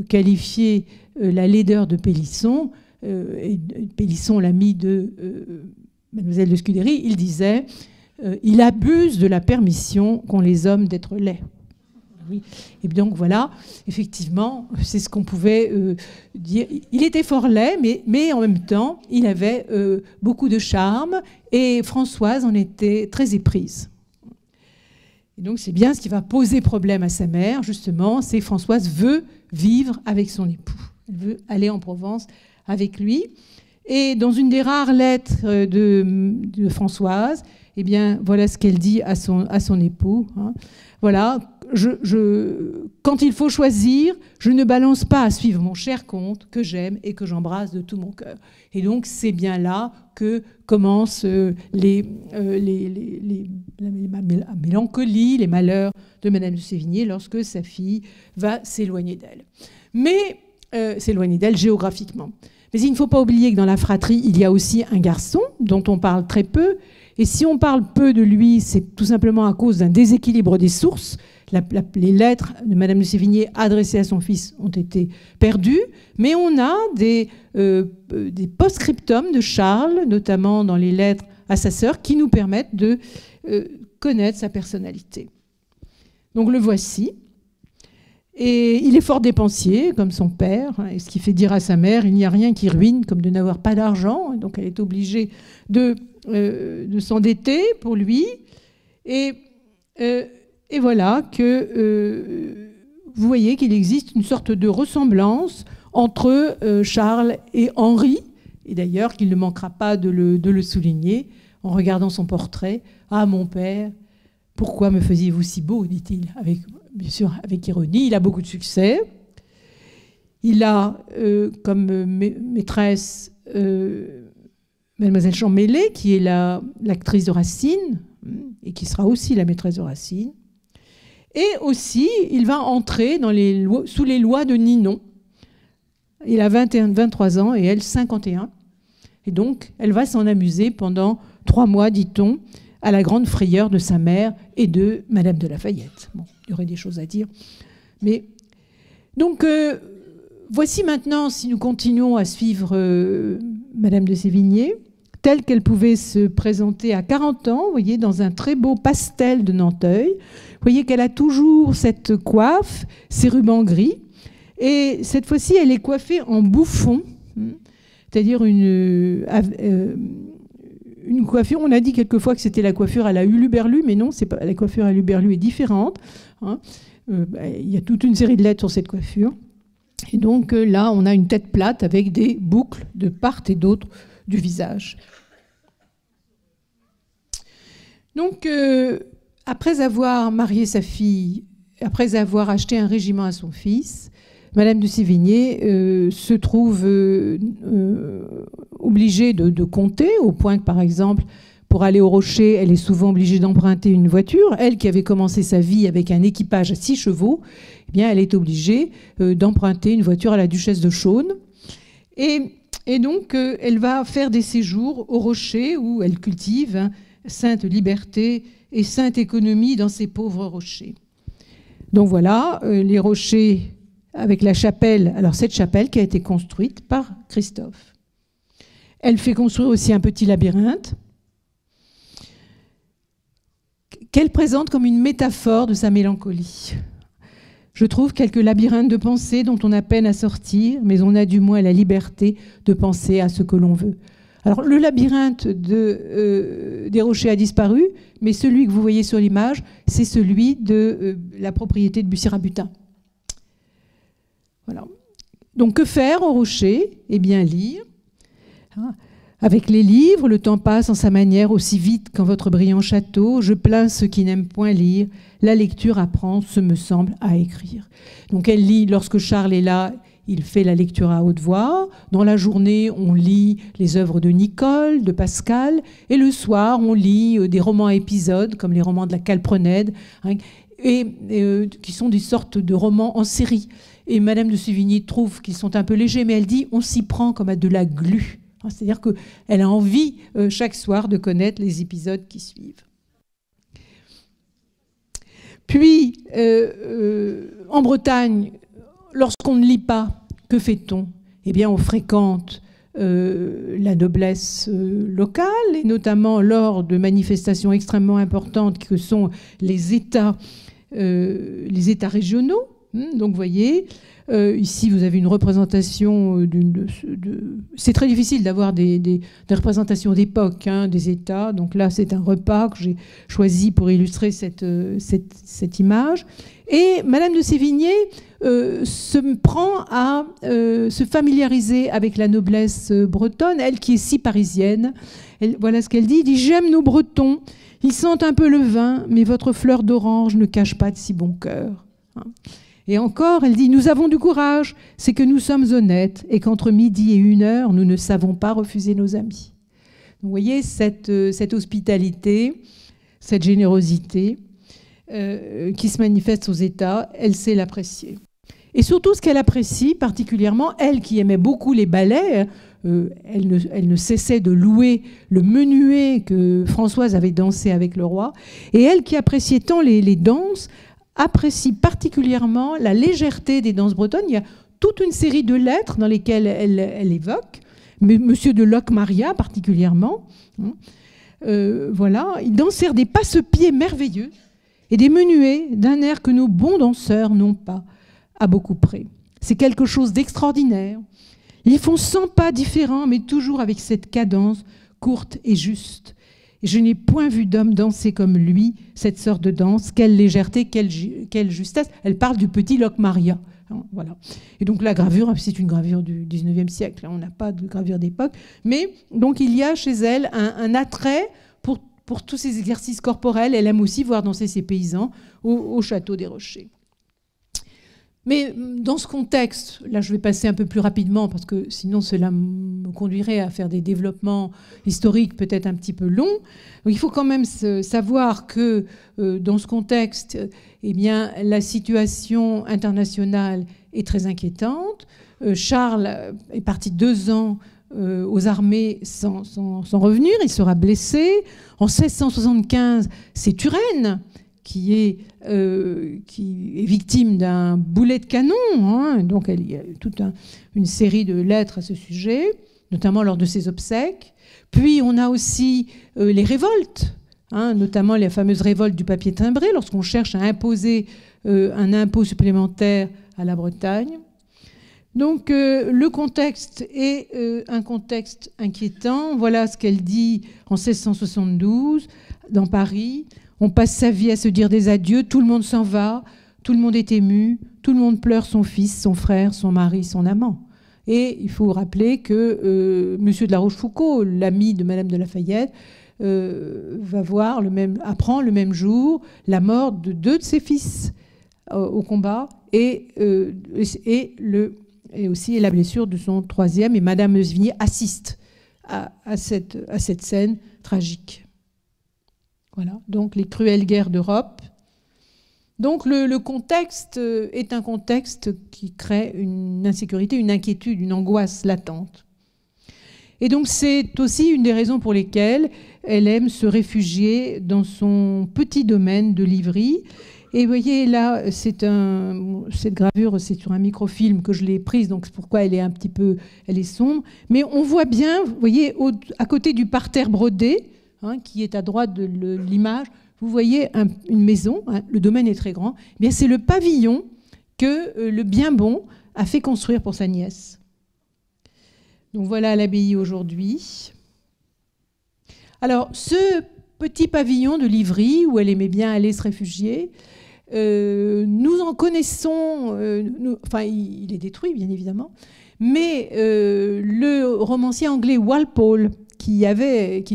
qualifier la laideur de Pélisson. Et Pélisson, l'ami de Mademoiselle de Scudéry, il disait il abuse de la permission qu'ont les hommes d'être laids. Oui. Et donc voilà, effectivement, c'est ce qu'on pouvait dire. Il était fort laid, mais en même temps, il avait beaucoup de charme, et Françoise en était très éprise. Et donc c'est bien ce qui va poser problème à sa mère, justement, c'est Françoise veut vivre avec son époux. Elle veut aller en Provence avec lui. Et dans une des rares lettres de Françoise, eh bien, voilà ce qu'elle dit à son époux. Hein. Voilà, quand il faut choisir, je ne balance pas à suivre mon cher comte que j'aime et que j'embrasse de tout mon cœur. Et donc, c'est bien là que commencent la mélancolie, les malheurs de Madame de Sévigné lorsque sa fille va s'éloigner d'elle. Mais s'éloigner d'elle géographiquement. Mais il ne faut pas oublier que dans la fratrie, il y a aussi un garçon dont on parle très peu. Et si on parle peu de lui, c'est tout simplement à cause d'un déséquilibre des sources. Les lettres de Madame de Sévigné adressées à son fils ont été perdues, mais on a des post-scriptums de Charles, notamment dans les lettres à sa sœur, qui nous permettent de connaître sa personnalité. Donc le voici. Et il est fort dépensier, comme son père, et ce qui fait dire à sa mère, il n'y a rien qui ruine comme de n'avoir pas d'argent. Donc elle est obligée de s'endetter pour lui. Et voilà que vous voyez qu'il existe une sorte de ressemblance entre Charles et Henri, et d'ailleurs qu'il ne manquera pas de le souligner en regardant son portrait. « Ah, mon père, pourquoi me faisiez-vous si beau ?» dit-il, bien sûr avec ironie. Il a beaucoup de succès. Il a comme maîtresse Mademoiselle Champmeslé, qui est l'actrice de Racine, et qui sera aussi la maîtresse de Racine. Et aussi, il va entrer sous les lois de Ninon. Il a 23 ans et elle 51. Et donc, elle va s'en amuser pendant 3 mois, dit-on, à la grande frayeur de sa mère et de Madame de Lafayette. Bon, il y aurait des choses à dire. Mais donc, voici maintenant, si nous continuons à suivre Madame de Sévigné, telle qu'elle pouvait se présenter à 40 ans, vous voyez, dans un très beau pastel de Nanteuil. Vous voyez qu'elle a toujours cette coiffe, ces rubans gris. Et cette fois-ci, elle est coiffée en bouffon, c'est-à-dire une coiffure. On a dit quelquefois que c'était la coiffure à la Huluberlu, mais non, c'est pas, la coiffure à Huluberlu est différente. Il y a toute une série de lettres sur cette coiffure. Et donc là, on a une tête plate avec des boucles de part et d'autre du visage. Donc, après avoir marié sa fille, après avoir acheté un régiment à son fils, Madame de Sévigné se trouve obligée de compter, au point que, par exemple, pour aller au Rocher, elle est souvent obligée d'emprunter une voiture. Elle, qui avait commencé sa vie avec un équipage à 6 chevaux, eh bien, elle est obligée d'emprunter une voiture à la duchesse de Chaulnes. Et donc, elle va faire des séjours au Rocher, où elle cultive sainte liberté et sainte économie dans ces pauvres rochers. Donc voilà, les rochers avec la chapelle. Alors cette chapelle qui a été construite par Christophe. Elle fait construire aussi un petit labyrinthe qu'elle présente comme une métaphore de sa mélancolie. Je trouve quelques labyrinthes de pensée dont on a peine à sortir, mais on a du moins la liberté de penser à ce que l'on veut. Alors le labyrinthe des rochers a disparu, mais celui que vous voyez sur l'image, c'est celui de la propriété de Bussy-Rabutin. Voilà. Donc que faire au rocher? Eh bien lire. Avec les livres, le temps passe en sa manière aussi vite qu'en votre brillant château. Je plains ceux qui n'aiment point lire. La lecture apprend, ce me semble, à écrire. Donc elle lit, lorsque Charles est là, il fait la lecture à haute voix. Dans la journée, on lit les œuvres de Nicole, de Pascal. Et le soir, on lit des romans à épisodes, comme les romans de la Calprenède, qui sont des sortes de romans en série. Et Madame de Sévigné trouve qu'ils sont un peu légers, mais elle dit on s'y prend comme à de la glu. C'est-à-dire qu'elle a envie chaque soir de connaître les épisodes qui suivent. Puis, en Bretagne, lorsqu'on ne lit pas, que fait-on? Eh bien, on fréquente la noblesse locale, et notamment lors de manifestations extrêmement importantes que sont les États régionaux. Donc, vous voyez, ici, vous avez une représentation c'est très difficile d'avoir des représentations d'époque, des États. Donc là, c'est un repas que j'ai choisi pour illustrer cette image. Et Madame de Sévigné se prend à se familiariser avec la noblesse bretonne, elle qui est si parisienne. Voilà ce qu'elle dit. Elle dit « J'aime nos Bretons, ils sentent un peu le vin, mais votre fleur d'orange ne cache pas de si bon cœur. » Et encore, elle dit « Nous avons du courage, c'est que nous sommes honnêtes et qu'entre midi et 1h, nous ne savons pas refuser nos amis. » Vous voyez, cette hospitalité, cette générosité qui se manifeste aux États, elle sait l'apprécier. Et surtout, ce qu'elle apprécie particulièrement, elle qui aimait beaucoup les ballets, elle ne cessait de louer le menuet que Françoise avait dansé avec le roi, et elle qui appréciait tant les danses, apprécie particulièrement la légèreté des danses bretonnes. Il y a toute une série de lettres dans lesquelles elle évoque, Monsieur de Locmaria particulièrement. Voilà, ils dansèrent des passe-pieds merveilleux et des menuets d'un air que nos bons danseurs n'ont pas. à beaucoup près. C'est quelque chose d'extraordinaire. Ils font 100 pas différents, mais toujours avec cette cadence courte et juste. Et je n'ai point vu d'homme danser comme lui, cette sorte de danse. Quelle légèreté, quelle justesse. Elle parle du petit Locmaria. Voilà. Et donc la gravure, c'est une gravure du 19e siècle. On n'a pas de gravure d'époque. Mais donc il y a chez elle un attrait pour tous ces exercices corporels. Elle aime aussi voir danser ses paysans au château des Rochers. Mais dans ce contexte, là je vais passer un peu plus rapidement parce que sinon cela me conduirait à faire des développements historiques peut-être un petit peu longs. Donc, il faut quand même savoir que dans ce contexte, eh bien, la situation internationale est très inquiétante. Charles est parti 2 ans aux armées sans revenir, il sera blessé. En 1675, c'est Turenne qui est victime d'un boulet de canon. Hein. Donc il y a toute une série de lettres à ce sujet, notamment lors de ses obsèques. Puis on a aussi les révoltes, hein, notamment les fameuses révoltes du papier timbré, lorsqu'on cherche à imposer un impôt supplémentaire à la Bretagne. Donc le contexte est un contexte inquiétant. Voilà ce qu'elle dit en 1672 dans Paris. On passe sa vie à se dire des adieux, tout le monde s'en va, tout le monde est ému, tout le monde pleure son fils, son frère, son mari, son amant. Et il faut rappeler que Monsieur de la Rochefoucauld, l'ami de Madame de Lafayette, apprend le même jour la mort de 2 de ses fils au combat et aussi la blessure de son 3e. Et Madame de Sévigné assiste à cette scène tragique. Voilà, donc les cruelles guerres d'Europe. Donc le contexte est un contexte qui crée une insécurité, une inquiétude, une angoisse latente. Et donc c'est aussi une des raisons pour lesquelles elle aime se réfugier dans son petit domaine de Livry. Et vous voyez là, cette gravure, c'est sur un microfilm que je l'ai prise, donc c'est pourquoi elle est sombre. Mais on voit bien, vous voyez, à côté du parterre brodé, hein, qui est à droite de l'image, vous voyez une maison, hein, le domaine est très grand. Eh bien, c'est le pavillon que le Bienbon a fait construire pour sa nièce. Donc voilà l'abbaye aujourd'hui. Alors, ce petit pavillon de Livry, où elle aimait bien aller se réfugier, nous en connaissons, enfin il est détruit bien évidemment, mais le romancier anglais Walpole, qui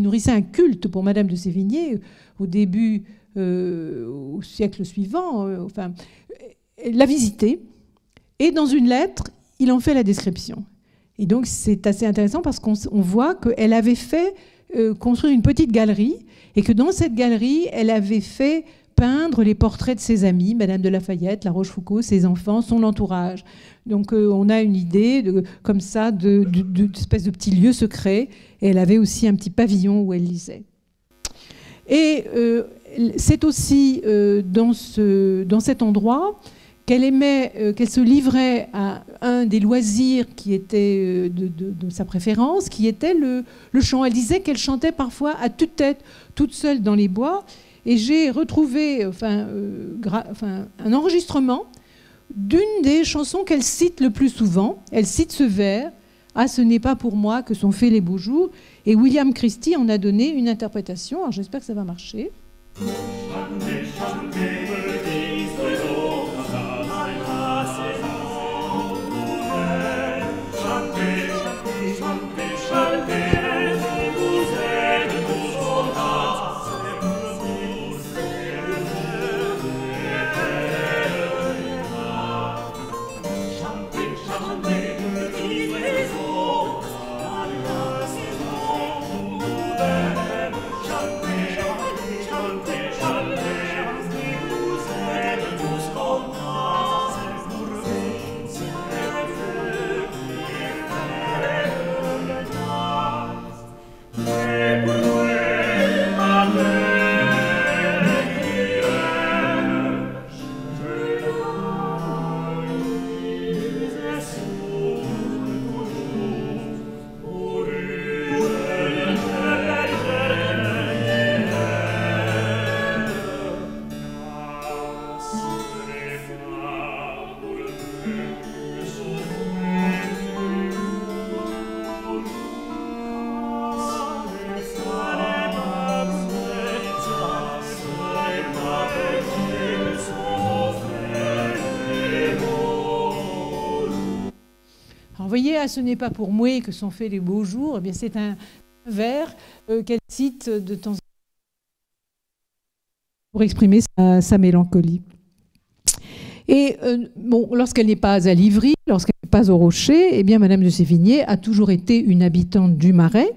nourrissait un culte pour Madame de Sévigné au début, au siècle suivant, l'a visité, et dans une lettre, il en fait la description. Et donc c'est assez intéressant parce qu'on voit qu'elle avait fait construire une petite galerie, et que dans cette galerie, elle avait fait peindre les portraits de ses amis, Madame de Lafayette, La Rochefoucauld, ses enfants, son entourage. Donc on a une idée comme ça d'espèce de petit lieu secret. Et elle avait aussi un petit pavillon où elle lisait. Et c'est aussi dans cet endroit qu'elle se livrait à un des loisirs qui était de sa préférence, qui était le chant. Elle disait qu'elle chantait parfois à tue-tête, toute seule dans les bois. Et j'ai retrouvé un enregistrement d'une des chansons qu'elle cite le plus souvent. Elle cite ce vers « Ah, ce n'est pas pour moi que sont faits les beaux jours ». Et William Christie en a donné une interprétation. Alors j'espère que ça va marcher. voyez, ah, ce n'est pas pour moi que sont faits les beaux jours. Eh bien, c'est un vers qu'elle cite de temps en temps pour exprimer sa mélancolie. Et bon, lorsqu'elle n'est pas à Livry, lorsqu'elle n'est pas au Rocher, eh bien, Madame de Sévigné a toujours été une habitante du Marais.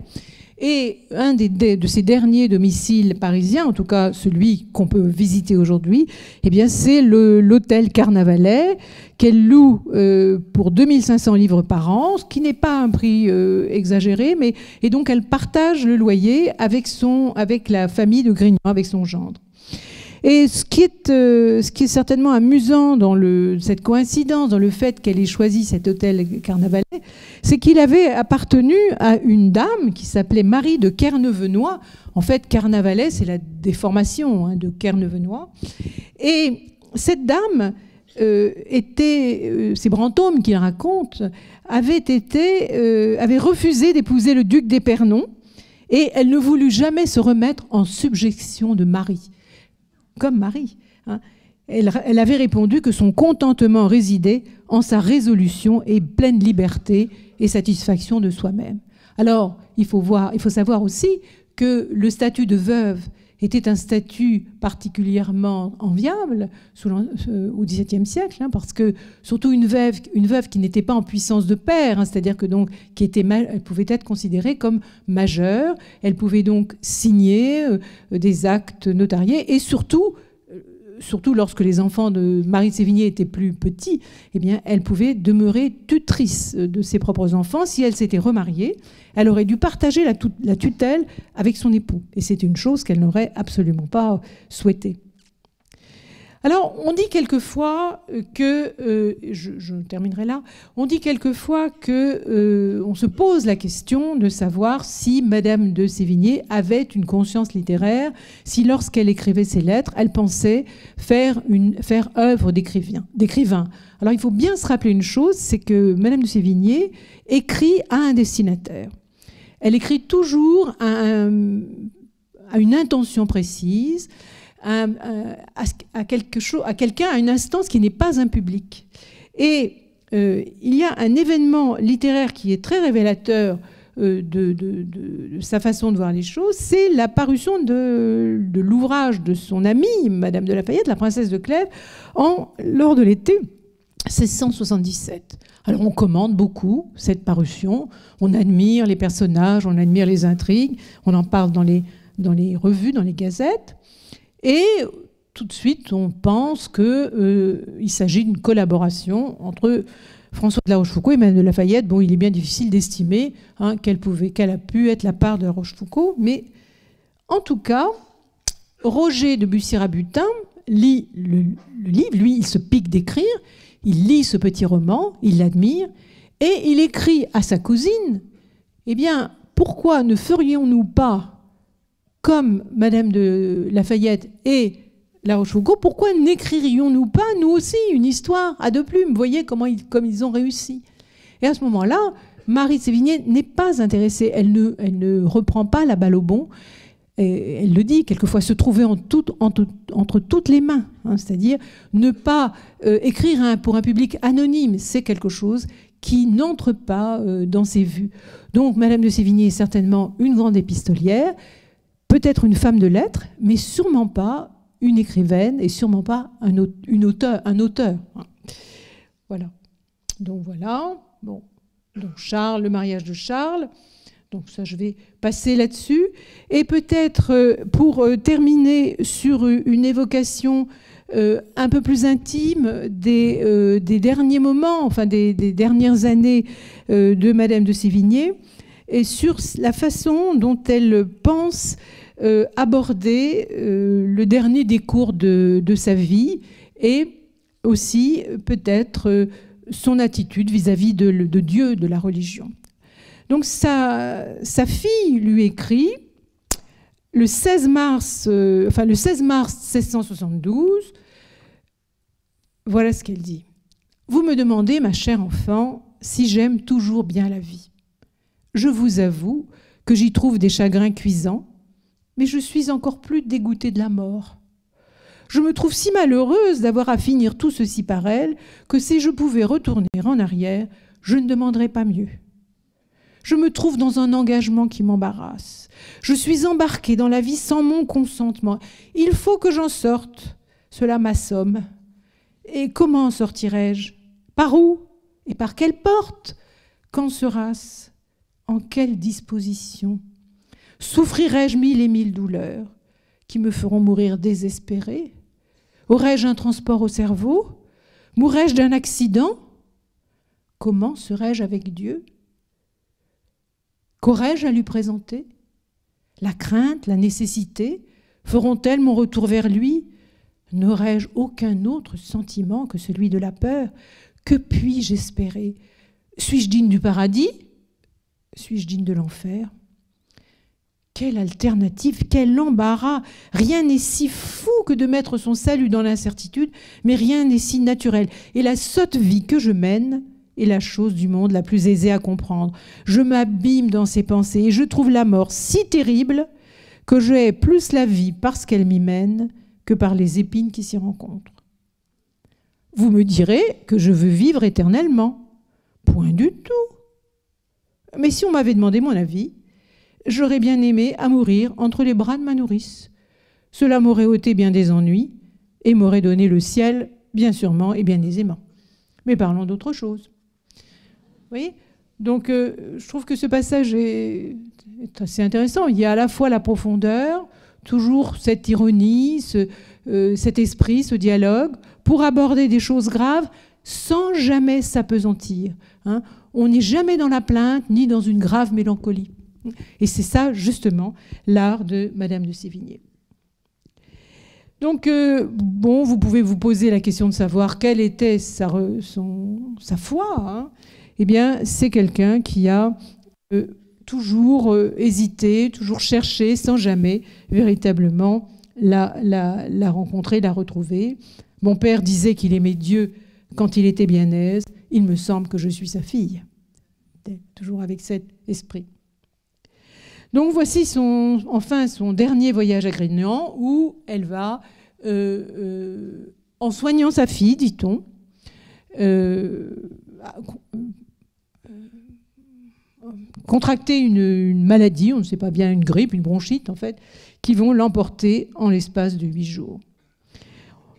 Et un de ses derniers domiciles parisiens, en tout cas celui qu'on peut visiter aujourd'hui, eh bien, c'est l'hôtel Carnavalet qu'elle loue pour 2500 livres par an, ce qui n'est pas un prix exagéré, et donc elle partage le loyer avec la famille de Grignan, avec son gendre. Et ce qui est certainement amusant dans cette coïncidence, dans le fait qu'elle ait choisi cet hôtel Carnavalet, c'est qu'il avait appartenu à une dame qui s'appelait Marie de Kernevenois. En fait, Carnavalet, c'est la déformation de Kernevenois. Et cette dame c'est Brantôme qui le raconte, avait refusé d'épouser le duc d'Épernon, et elle ne voulut jamais se remettre en subjection de Marie. Comme Marie. Elle avait répondu que son contentement résidait en sa résolution et pleine liberté et satisfaction de soi-même. Alors, il faut savoir aussi que le statut de veuve était un statut particulièrement enviable au XVIIe siècle, parce que surtout une veuve qui n'était pas en puissance de père, c'est-à-dire que donc elle pouvait être considérée comme majeure, elle pouvait donc signer des actes notariés, et surtout lorsque les enfants de Marie de Sévigné étaient plus petits, eh bien, elle pouvait demeurer tutrice de ses propres enfants. Si elle s'était remariée, elle aurait dû partager la tutelle avec son époux. Et c'est une chose qu'elle n'aurait absolument pas souhaitée. Alors, on dit quelquefois que, je terminerai là, on dit quelquefois que on se pose la question de savoir si Madame de Sévigné avait une conscience littéraire, si lorsqu'elle écrivait ses lettres, elle pensait faire œuvre d'écrivain. Alors, il faut bien se rappeler une chose, c'est que Madame de Sévigné écrit à un destinataire. Elle écrit toujours à une intention précise, à quelqu'un, à une instance qui n'est pas un public. Et il y a un événement littéraire qui est très révélateur de sa façon de voir les choses, c'est la parution de l'ouvrage de son amie, Madame de Lafayette, la princesse de Clèves, lors de l'été 1677. Alors on commande beaucoup cette parution, on admire les personnages, on admire les intrigues, on en parle dans les revues, dans les gazettes. Et tout de suite, on pense qu'il s'agit d'une collaboration entre François de la Rochefoucauld et Madame de Lafayette. Bon, il est bien difficile d'estimer quelle a pu être la part de la Rochefoucauld, mais en tout cas, Roger de Bussy-Rabutin lit le livre. Lui, il se pique d'écrire, il lit ce petit roman, il l'admire, et il écrit à sa cousine, eh bien, pourquoi ne ferions-nous pas comme Madame de Lafayette et la Rochefoucauld, pourquoi n'écririons-nous pas, nous aussi, une histoire à deux plumes? Vous voyez comme ils ont réussi. Et à ce moment-là, Marie de Sévigné n'est pas intéressée. Elle ne reprend pas la balle au bond. Et elle le dit, quelquefois, se trouver entre toutes les mains. C'est-à-dire ne pas écrire pour un public anonyme. C'est quelque chose qui n'entre pas dans ses vues. Donc, Madame de Sévigné est certainement une grande épistolière, peut-être une femme de lettres, mais sûrement pas une écrivaine et sûrement pas un auteur. Voilà. Donc voilà. Bon. Donc Charles, le mariage de Charles. Donc ça, je vais passer là-dessus. Et peut-être pour terminer sur une évocation un peu plus intime des derniers moments, enfin des dernières années de Madame de Sévigné, et sur la façon dont elle pense aborder le dernier des cours de sa vie, et aussi peut-être son attitude vis-à-vis de Dieu, de la religion. Donc sa fille lui écrit le 16 mars 1672, voilà ce qu'elle dit. « Vous me demandez, ma chère enfant, si j'aime toujours bien la vie. Je vous avoue que j'y trouve des chagrins cuisants, mais je suis encore plus dégoûtée de la mort. Je me trouve si malheureuse d'avoir à finir tout ceci par elle que si je pouvais retourner en arrière, je ne demanderai pas mieux. Je me trouve dans un engagement qui m'embarrasse. Je suis embarquée dans la vie sans mon consentement. Il faut que j'en sorte. Cela m'assomme. Et comment en sortirai-je? Par où? Et par quelle porte? Quand sera-ce? En quelle disposition? Souffrirai-je mille et mille douleurs qui me feront mourir désespérée? Aurais-je un transport au cerveau? Mourrais-je d'un accident? Comment serais-je avec Dieu? Qu'aurais-je à lui présenter? La crainte, la nécessité feront-elles mon retour vers lui? N'aurais-je aucun autre sentiment que celui de la peur? Que puis-je espérer? Suis-je digne du paradis? Suis-je digne de l'enfer? Quelle alternative, quel embarras! Rien n'est si fou que de mettre son salut dans l'incertitude, mais rien n'est si naturel. Et la sotte vie que je mène est la chose du monde la plus aisée à comprendre. Je m'abîme dans ces pensées et je trouve la mort si terrible que je hais plus la vie parce qu'elle m'y mène que par les épines qui s'y rencontrent. Vous me direz que je veux vivre éternellement. Point du tout. Mais si on m'avait demandé mon avis, j'aurais bien aimé à mourir entre les bras de ma nourrice. Cela m'aurait ôté bien des ennuis et m'aurait donné le ciel, bien sûrement et bien aisément. Mais parlons d'autre chose. Vous voyez ? Donc, je trouve que ce passage est assez intéressant. Il y a à la fois la profondeur, toujours cette ironie, cet esprit, ce dialogue, pour aborder des choses graves sans jamais s'apesantir. Hein. On n'est jamais dans la plainte ni dans une grave mélancolie. Et c'est ça, justement, l'art de Madame de Sévigné. Donc, bon, vous pouvez vous poser la question de savoir quelle était sa foi. Hein. Eh bien, c'est quelqu'un qui a toujours hésité, toujours cherché, sans jamais véritablement la rencontrer, la retrouver. Mon père disait qu'il aimait Dieu quand il était bien aise. Il me semble que je suis sa fille. Toujours avec cet esprit. Donc voici enfin son dernier voyage à Grignan où elle va, en soignant sa fille, dit-on, contracter une maladie, on ne sait pas bien, une grippe, une bronchite en fait, qui vont l'emporter en l'espace de 8 jours.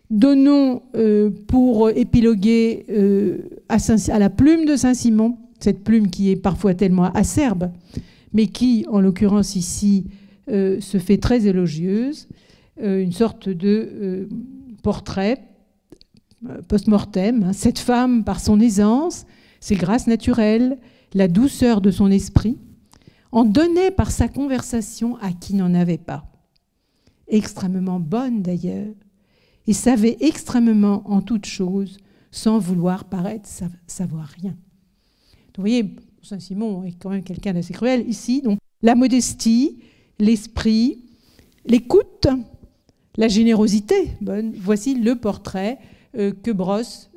Donnons pour épiloguer à la plume de Saint-Simon, cette plume qui est parfois tellement acerbe, mais qui, en l'occurrence ici, se fait très élogieuse, une sorte de portrait post-mortem. Hein. Cette femme, par son aisance, ses grâces naturelles, la douceur de son esprit, en donnait par sa conversation à qui n'en avait pas. Extrêmement bonne d'ailleurs, et savait extrêmement en toutes choses, sans vouloir paraître savoir rien. Donc, vous voyez, Saint-Simon est quand même quelqu'un d'assez cruel ici. Donc, la modestie, l'esprit, l'écoute, la générosité. Bon, voici le portrait que brosse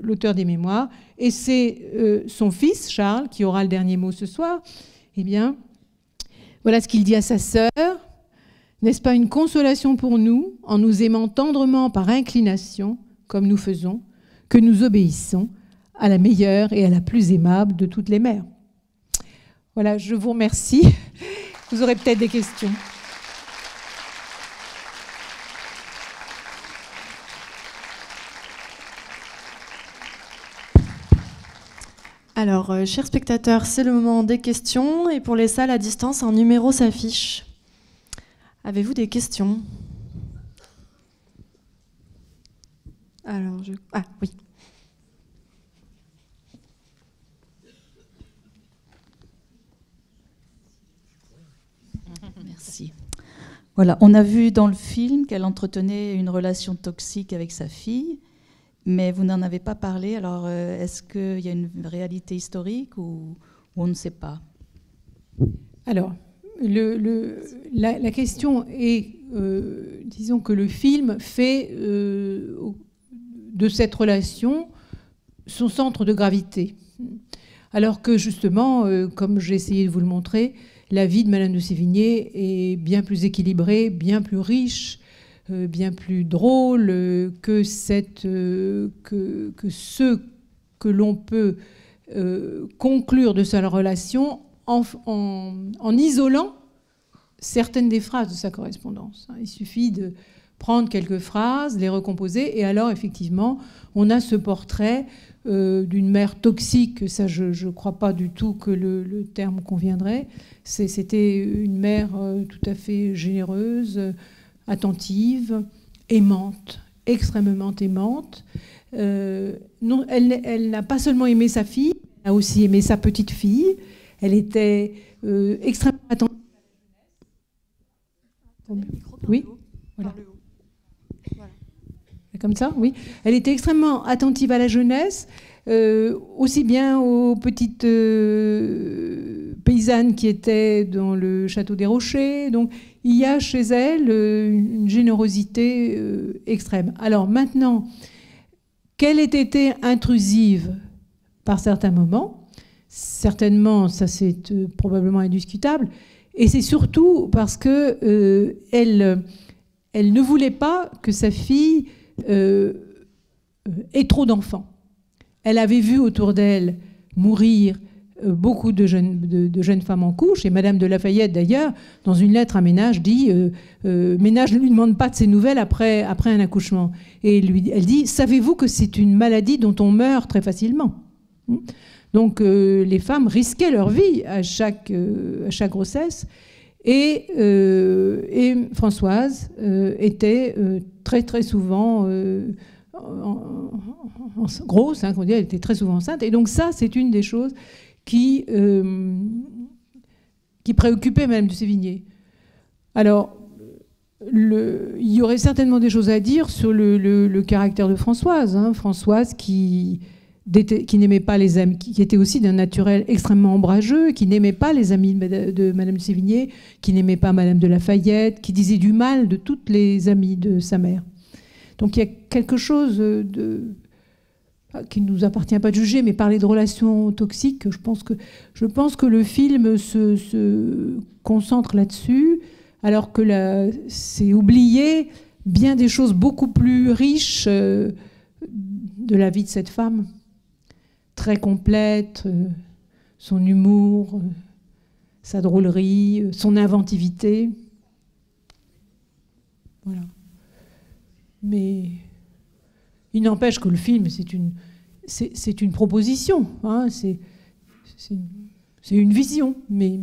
l'auteur des Mémoires. Et c'est son fils, Charles, qui aura le dernier mot ce soir. Eh bien, voilà ce qu'il dit à sa sœur. N'est-ce pas une consolation pour nous, en nous aimant tendrement par inclination, comme nous faisons, que nous obéissons à la meilleure et à la plus aimable de toutes les mères. Voilà, je vous remercie. Vous aurez peut-être des questions. Alors, chers spectateurs, c'est le moment des questions. Et pour les salles à distance, un numéro s'affiche. Avez-vous des questions? Alors, ah oui. Merci. Voilà, on a vu dans le film qu'elle entretenait une relation toxique avec sa fille, mais vous n'en avez pas parlé. Alors, est-ce qu'il y a une réalité historique ou on ne sait pas? Alors, la question est, disons que le film fait de cette relation son centre de gravité. Alors que justement, comme j'ai essayé de vous le montrer, la vie de Madame de Sévigné est bien plus équilibrée, bien plus riche, bien plus drôle que ce que l'on peut conclure de sa relation en isolant certaines des phrases de sa correspondance. Il suffit de prendre quelques phrases, les recomposer, et alors effectivement, on a ce portrait d'une mère toxique. Ça, je ne crois pas du tout que le terme conviendrait. C'était une mère tout à fait généreuse, attentive, aimante, extrêmement aimante. Non, elle n'a pas seulement aimé sa fille, elle a aussi aimé sa petite fille. Elle était extrêmement attentive. Oui, voilà. Comme ça, oui. Elle était extrêmement attentive à la jeunesse, aussi bien aux petites paysannes qui étaient dans le château des Rochers. Donc, il y a chez elle une générosité extrême. Alors maintenant, qu'elle ait été intrusive par certains moments, certainement, ça c'est probablement indiscutable, et c'est surtout parce que elle ne voulait pas que sa fille ait trop d'enfants. Elle avait vu autour d'elle mourir beaucoup de jeunes femmes en couche, et Madame de Lafayette, d'ailleurs, dans une lettre à Ménage, dit Ménage ne lui demande pas de ses nouvelles après un accouchement. Et elle dit savez-vous que c'est une maladie dont on meurt très facilement? Donc les femmes risquaient leur vie à chaque grossesse. Et Françoise était très souvent grosse, hein, elle était très souvent enceinte. Et donc ça, c'est une des choses qui préoccupait Madame de Sévigné. Alors, il y aurait certainement des choses à dire sur le caractère de Françoise. Hein. Françoise qui n'aimait pas les amis, qui était aussi d'un naturel extrêmement ombrageux, qui n'aimait pas les amis de Madame de Sévigné, qui n'aimait pas Madame de Lafayette, qui disait du mal de toutes les amies de sa mère. Donc il y a quelque chose qui ne nous appartient pas de juger, mais parler de relations toxiques, je pense que le film se concentre là-dessus, alors que c'est oublié bien des choses beaucoup plus riches de la vie de cette femme. Très complète, son humour, sa drôlerie, son inventivité. Voilà. Mais il n'empêche que le film, c'est une proposition, hein, c'est une vision. Mais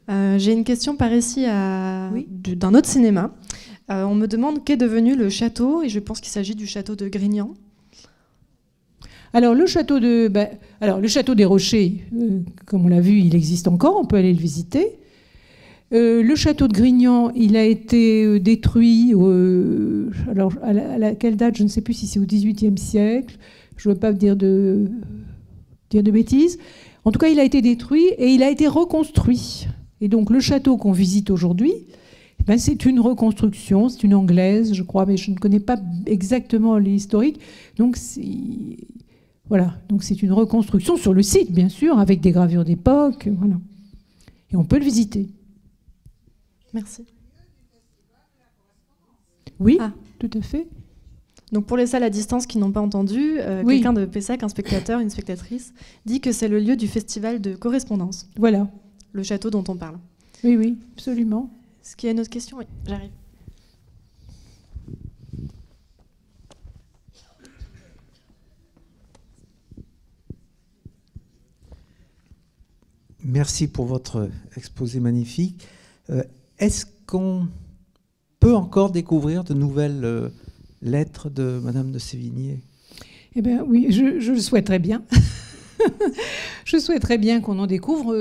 j'ai une question par ici oui. d'un autre cinéma. On me demande qu'est devenu le château, et je pense qu'il s'agit du château de Grignan. Alors le château des Rochers, comme on l'a vu, il existe encore, on peut aller le visiter. Le château de Grignan, il a été détruit, alors à quelle date, je ne sais plus si c'est au XVIIIe siècle, je ne veux pas dire de bêtises. En tout cas, il a été détruit et il a été reconstruit. Et donc le château qu'on visite aujourd'hui, c'est une reconstruction, c'est une anglaise, je crois, mais je ne connais pas exactement l'historique. Donc voilà, donc c'est une reconstruction sur le site, bien sûr, avec des gravures d'époque, voilà. Et on peut le visiter. Merci. Oui, tout à fait. Donc pour les salles à distance qui n'ont pas entendu, oui. Quelqu'un de Pessac, un spectateur, une spectatrice, dit que c'est le lieu du festival de correspondance. Voilà. Le château dont on parle. Oui, absolument. Est-ce qu'il y a une autre question? Oui, j'arrive. Merci pour votre exposé magnifique. Est-ce qu'on peut encore découvrir de nouvelles lettres de Madame de Sévigné? Eh bien oui, je le souhaiterais bien. Je souhaiterais bien qu'on en découvre.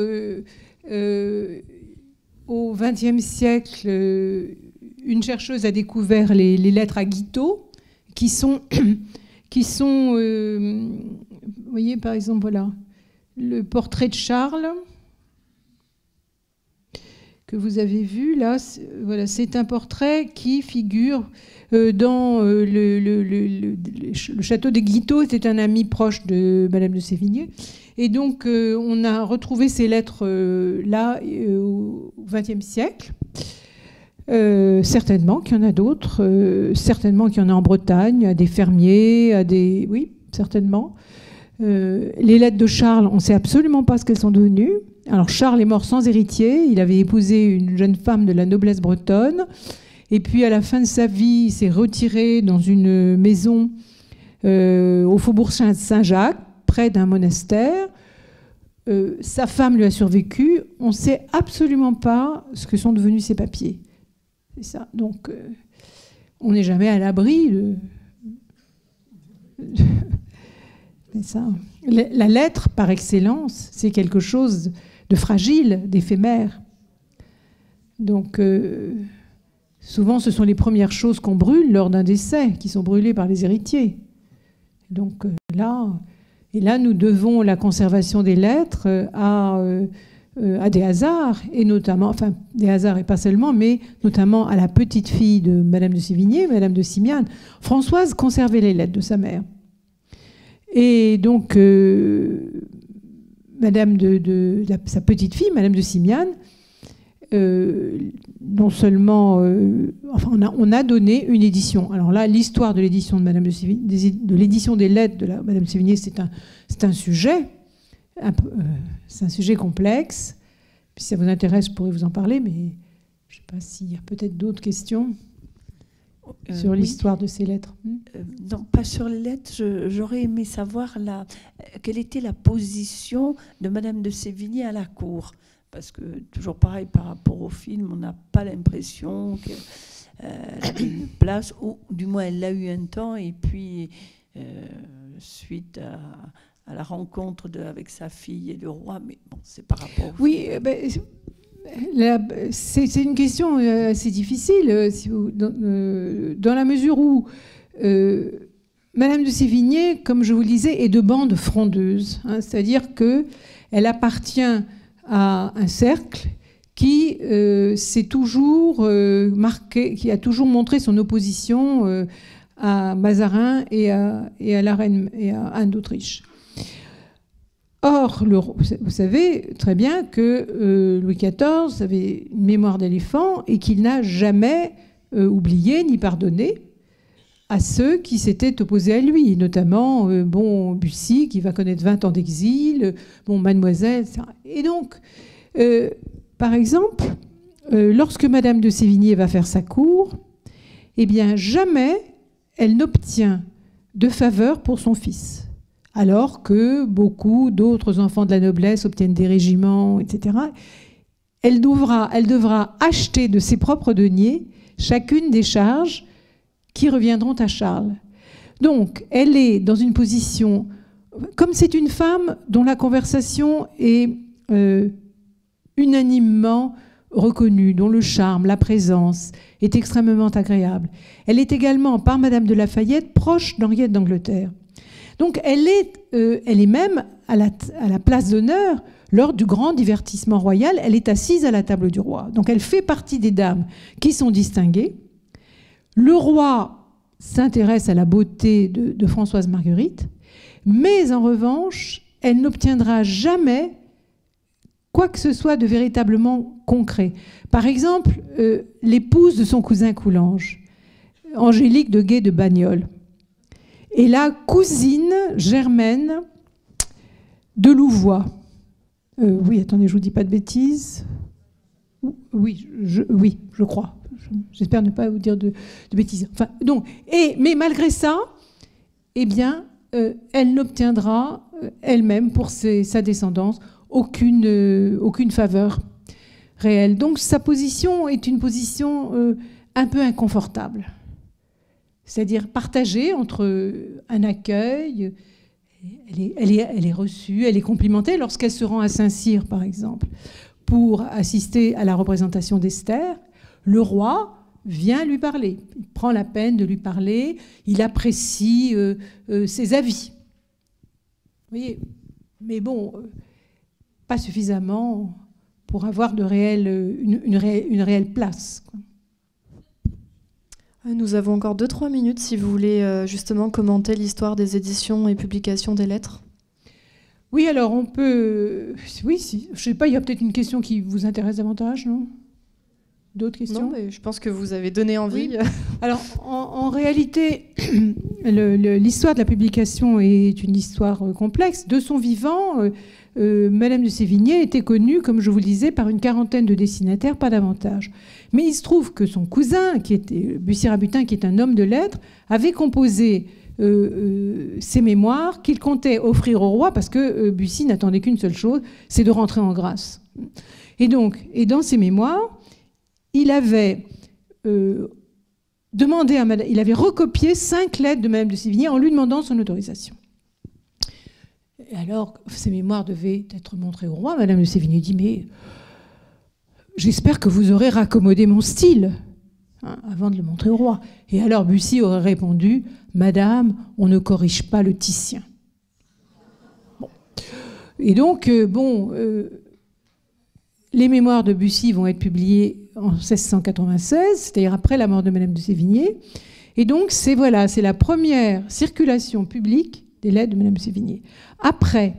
Au XXe siècle, une chercheuse a découvert les lettres à Guiteau, qui sont vous voyez par exemple, voilà, le portrait de Charles, que vous avez vu là, voilà, c'est un portrait qui figure dans le château des Guiteau. C'était un ami proche de Madame de Sévigné. Et donc, on a retrouvé ces lettres là au XXe siècle. Certainement qu'il y en a d'autres. Certainement qu'il y en a en Bretagne, à des fermiers, à des... Oui, certainement. Les lettres de Charles, on ne sait absolument pas ce qu'elles sont devenues. Alors Charles est mort sans héritier, il avait épousé une jeune femme de la noblesse bretonne, et puis à la fin de sa vie, il s'est retiré dans une maison au faubourg Saint-Jacques, près d'un monastère. Sa femme lui a survécu, on ne sait absolument pas ce que sont devenus ses papiers. C'est ça. Donc on n'est jamais à l'abri de... Ça. La lettre, par excellence, c'est quelque chose de fragile, d'éphémère. Donc, souvent, ce sont les premières choses qu'on brûle lors d'un décès, qui sont brûlées par les héritiers. Donc, là, nous devons la conservation des lettres à des hasards, et notamment, enfin, des hasards et pas seulement, mais notamment à la petite fille de Madame de Sévigné, Madame de Simiane. Françoise conservait les lettres de sa mère. Et donc, sa petite fille, Madame de Simiane, non seulement... on a donné une édition. Alors là, l'histoire de l'édition de Madame de Sévigné, de l'édition des lettres de Madame de Sévigné, c'est un sujet complexe. Puis si ça vous intéresse, je pourrais vous en parler, mais je ne sais pas s'il y a peut-être d'autres questions. Sur l'histoire de ces lettres. Non, pas sur les lettres. J'aurais aimé savoir quelle était la position de Madame de Sévigné à la cour. Parce que, toujours pareil, par rapport au film, on n'a pas l'impression qu'elle avait une place, ou du moins elle l'a eu un temps, et puis, suite à la rencontre avec sa fille et le roi, mais bon, c'est par rapport au film. C'est une question assez difficile, dans la mesure où Madame de Sévigné, comme je vous le disais, est de bande frondeuse. C'est-à-dire qu'elle appartient à un cercle qui s'est toujours marqué, qui a toujours montré son opposition à Mazarin et à la reine et à Anne d'Autriche. Or, vous savez très bien que Louis XIV avait une mémoire d'éléphant et qu'il n'a jamais oublié ni pardonné à ceux qui s'étaient opposés à lui, notamment Bussy, qui va connaître 20 ans d'exil, Mademoiselle, etc. Et donc, par exemple, lorsque Madame de Sévigné va faire sa cour, eh bien, jamais elle n'obtient de faveur pour son fils. Alors que beaucoup d'autres enfants de la noblesse obtiennent des régiments, etc. Elle devra acheter de ses propres deniers chacune des charges qui reviendront à Charles. Donc, elle est dans une position... Comme c'est une femme dont la conversation est unanimement reconnue, dont le charme, la présence est extrêmement agréable. Elle est également, par Madame de Lafayette, proche d'Henriette d'Angleterre. Donc elle est même à la place d'honneur lors du grand divertissement royal. Elle est assise à la table du roi. Donc elle fait partie des dames qui sont distinguées. Le roi s'intéresse à la beauté de Françoise Marguerite, mais en revanche, elle n'obtiendra jamais quoi que ce soit de véritablement concret. Par exemple, l'épouse de son cousin Coulanges, Angélique de Guay de Bagnols, et la cousine germaine de Louvois. Oui, attendez, je ne vous dis pas de bêtises. Oui, je crois. J'espère ne pas vous dire de bêtises. Enfin, donc, mais malgré ça, eh bien, elle n'obtiendra elle-même pour sa descendance aucune faveur réelle. Donc sa position est une position un peu inconfortable. C'est-à-dire partagée entre un accueil, elle est reçue, elle est complimentée lorsqu'elle se rend à Saint-Cyr, par exemple, pour assister à la représentation d'Esther. Le roi vient lui parler, il prend la peine de lui parler, il apprécie ses avis. Vous voyez, mais bon, pas suffisamment pour avoir une réelle place, quoi. Nous avons encore 2-3 minutes si vous voulez justement commenter l'histoire des éditions et publications des lettres. Oui, alors on peut... Oui, si. Je ne sais pas, il y a peut-être une question qui vous intéresse davantage, non ? D'autres questions ? Non, mais je pense que vous avez donné envie. Oui. Alors, en réalité, l'histoire de la publication est une histoire complexe. De son vivant, Madame de Sévigné était connue, comme je vous le disais, par une quarantaine de destinataires, pas davantage. Mais il se trouve que son cousin, qui était Bussy-Rabutin, qui est un homme de lettres, avait composé ses mémoires qu'il comptait offrir au roi, parce que Bussy n'attendait qu'une seule chose, c'est de rentrer en grâce. Et dans ses mémoires, il avait il avait recopié 5 lettres de Madame de Sévigné en lui demandant son autorisation. Et alors, ces mémoires devaient être montrées au roi. Madame de Sévigné dit « Mais j'espère que vous aurez raccommodé mon style hein, avant de le montrer au roi. » Et alors Bussy aurait répondu « Madame, on ne corrige pas le Titien. » Bon. Et donc, les mémoires de Bussy vont être publiées en 1696, c'est-à-dire après la mort de Madame de Sévigné. Et donc, c'est la première circulation publique des lettres de Madame de Sévigné. Après,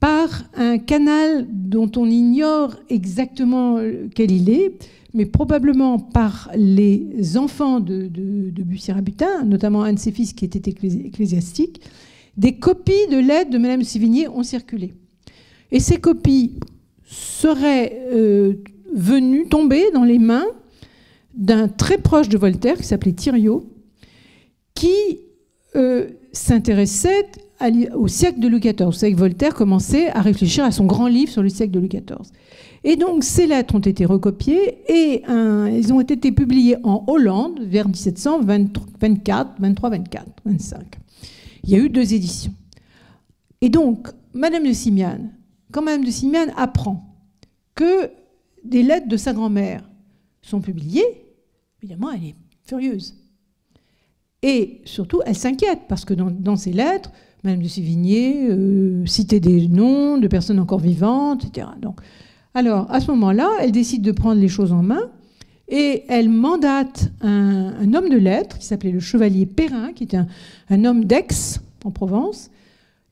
par un canal dont on ignore exactement quel il est, mais probablement par les enfants de Bussy-Rabutin, notamment un de ses fils qui était ecclésiastique, des copies de lettres de Madame de Sévigné ont circulé. Et ces copies seraient tomber dans les mains d'un très proche de Voltaire qui s'appelait Thiriot, qui s'intéressait au siècle de Louis XIV. Vous savez que Voltaire commençait à réfléchir à son grand livre sur le siècle de Louis XIV. Et donc ces lettres ont été recopiées et elles ont été publiées en Hollande vers 1724, 23, 24, 25. Il y a eu 2 éditions. Et donc, Madame de Simiane, quand Madame de Simiane apprend que des lettres de sa grand-mère sont publiées, évidemment, elle est furieuse. Et surtout, elle s'inquiète, parce que dans ces lettres, Madame de Sévigné citait des noms de personnes encore vivantes, etc. Donc, alors, à ce moment-là, elle décide de prendre les choses en main, et elle mandate un homme de lettres, qui s'appelait le chevalier Perrin, qui était un homme d'Aix, en Provence,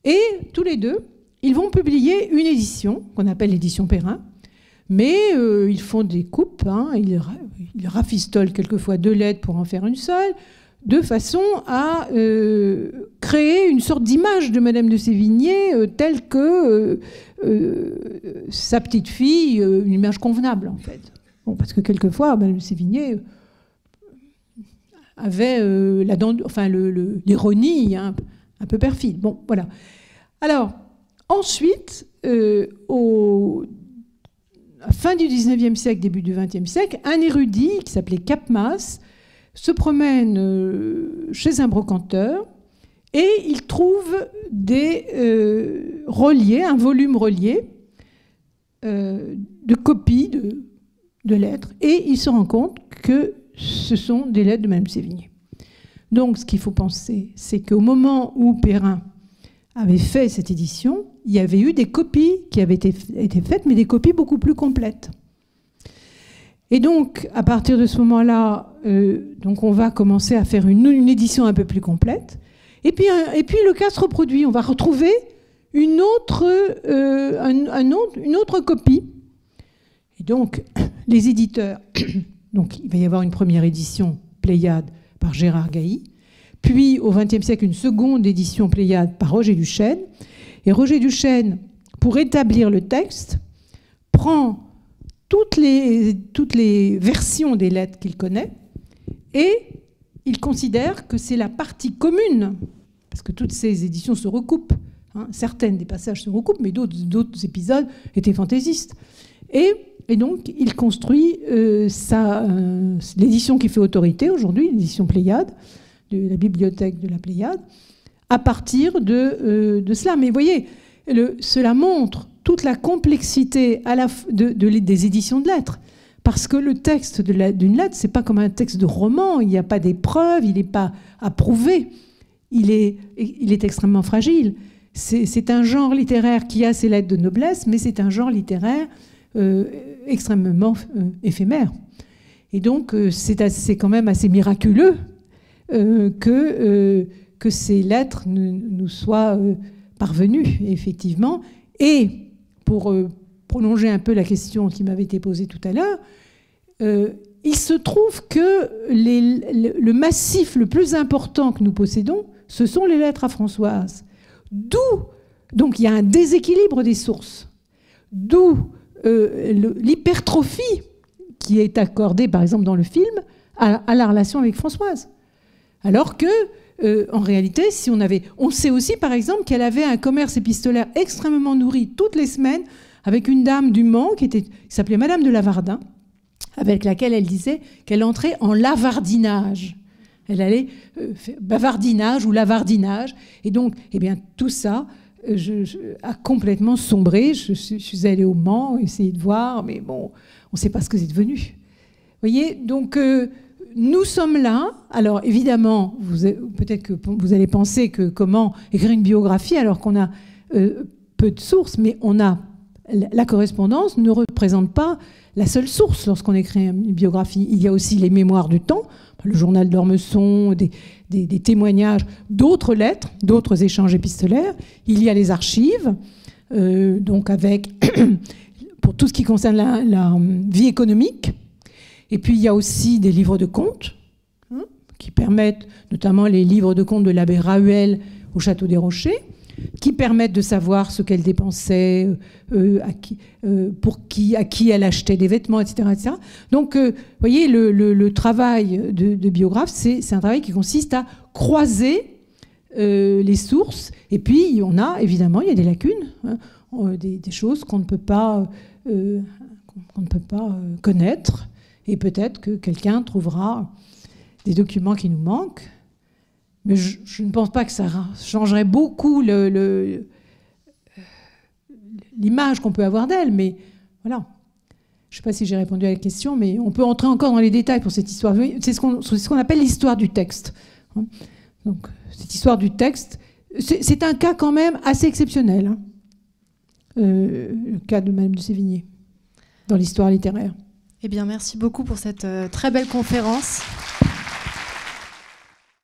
et tous les deux, ils vont publier une édition, qu'on appelle l'édition Perrin, mais ils font des coupes, hein, ils rafistolent quelquefois 2 lettres pour en faire une seule, de façon à créer une sorte d'image de Madame de Sévigné telle que sa petite fille, une image convenable en fait. Bon, parce que quelquefois, Madame de Sévigné avait l'ironie hein, un peu perfide. Bon, voilà. Alors, ensuite, à la fin du XIXe siècle, début du XXe siècle, un érudit qui s'appelait Capmas se promène chez un brocanteur et il trouve des reliés, un volume relié de copies de lettres, et il se rend compte que ce sont des lettres de Madame Sévigné. Donc, ce qu'il faut penser, c'est qu'au moment où Perrin avait fait cette édition, il y avait eu des copies qui avaient été faites, mais des copies beaucoup plus complètes. Et donc, à partir de ce moment-là, donc on va commencer à faire une édition un peu plus complète. Et puis le cas se reproduit. On va retrouver une autre copie. Et donc, les éditeurs... Donc, il va y avoir une première édition Pléiade par Gérard Gailly. Puis, au XXe siècle, une seconde édition Pléiade par Roger Duchesne. Et Roger Duchesne, pour établir le texte, prend toutes les versions des lettres qu'il connaît et il considère que c'est la partie commune, parce que toutes ces éditions se recoupent. Hein, certaines des passages se recoupent, mais d'autres épisodes étaient fantaisistes. Et donc, il construit l'édition qui fait autorité aujourd'hui, l'édition Pléiade, de la bibliothèque de la Pléiade, à partir de cela. Mais vous voyez, cela montre toute la complexité des éditions de lettres. Parce que le texte d'une lettre, ce n'est pas comme un texte de roman, il n'y a pas d'épreuve, il n'est pas approuvé, il est extrêmement fragile. C'est un genre littéraire qui a ses lettres de noblesse, mais c'est un genre littéraire extrêmement éphémère. Et donc, c'est quand même assez miraculeux que ces lettres nous soient parvenues, effectivement. Et pour prolonger un peu la question qui m'avait été posée tout à l'heure, il se trouve que le massif le plus important que nous possédons, ce sont les lettres à Françoise. D'où, donc il y a un déséquilibre des sources, d'où l'hypertrophie qui est accordée, par exemple, dans le film, à la relation avec Françoise. Alors que, en réalité, on sait aussi, par exemple, qu'elle avait un commerce épistolaire extrêmement nourri toutes les semaines avec une dame du Mans qui s'appelait Madame de Lavardin, avec laquelle elle disait qu'elle entrait en lavardinage. Elle allait faire bavardinage ou lavardinage. Et donc, eh bien, tout ça a complètement sombré. Je suis allée au Mans, essayer de voir, mais bon, on ne sait pas ce que c'est devenu. Vous voyez, donc nous sommes là. Alors évidemment, peut-être que vous allez penser que comment écrire une biographie alors qu'on a peu de sources, mais la correspondance ne représente pas la seule source lorsqu'on écrit une biographie. Il y a aussi les mémoires du temps, le journal d'Ormesson, des témoignages, d'autres lettres, d'autres échanges épistolaires. Il y a les archives, donc pour tout ce qui concerne la vie économique. Et puis il y a aussi des livres de contes, qui permettent, notamment les livres de contes de l'abbé Rahuel au Château des Rochers, qui permettent de savoir ce qu'elle dépensait, à qui elle achetait des vêtements, etc. etc. Donc, vous voyez, le travail de biographe, c'est un travail qui consiste à croiser les sources. Et puis, évidemment, il y a des lacunes, des choses qu'on ne peut pas connaître. Et peut-être que quelqu'un trouvera des documents qui nous manquent. Mais je ne pense pas que ça changerait beaucoup l'image qu'on peut avoir d'elle. Mais voilà. Je ne sais pas si j'ai répondu à la question, mais on peut entrer encore dans les détails pour cette histoire. C'est ce qu'on appelle l'histoire du texte. Donc, cette histoire du texte, c'est un cas quand même assez exceptionnel. Le cas de Madame de Sévigné, dans l'histoire littéraire. Eh bien, merci beaucoup pour cette très belle conférence.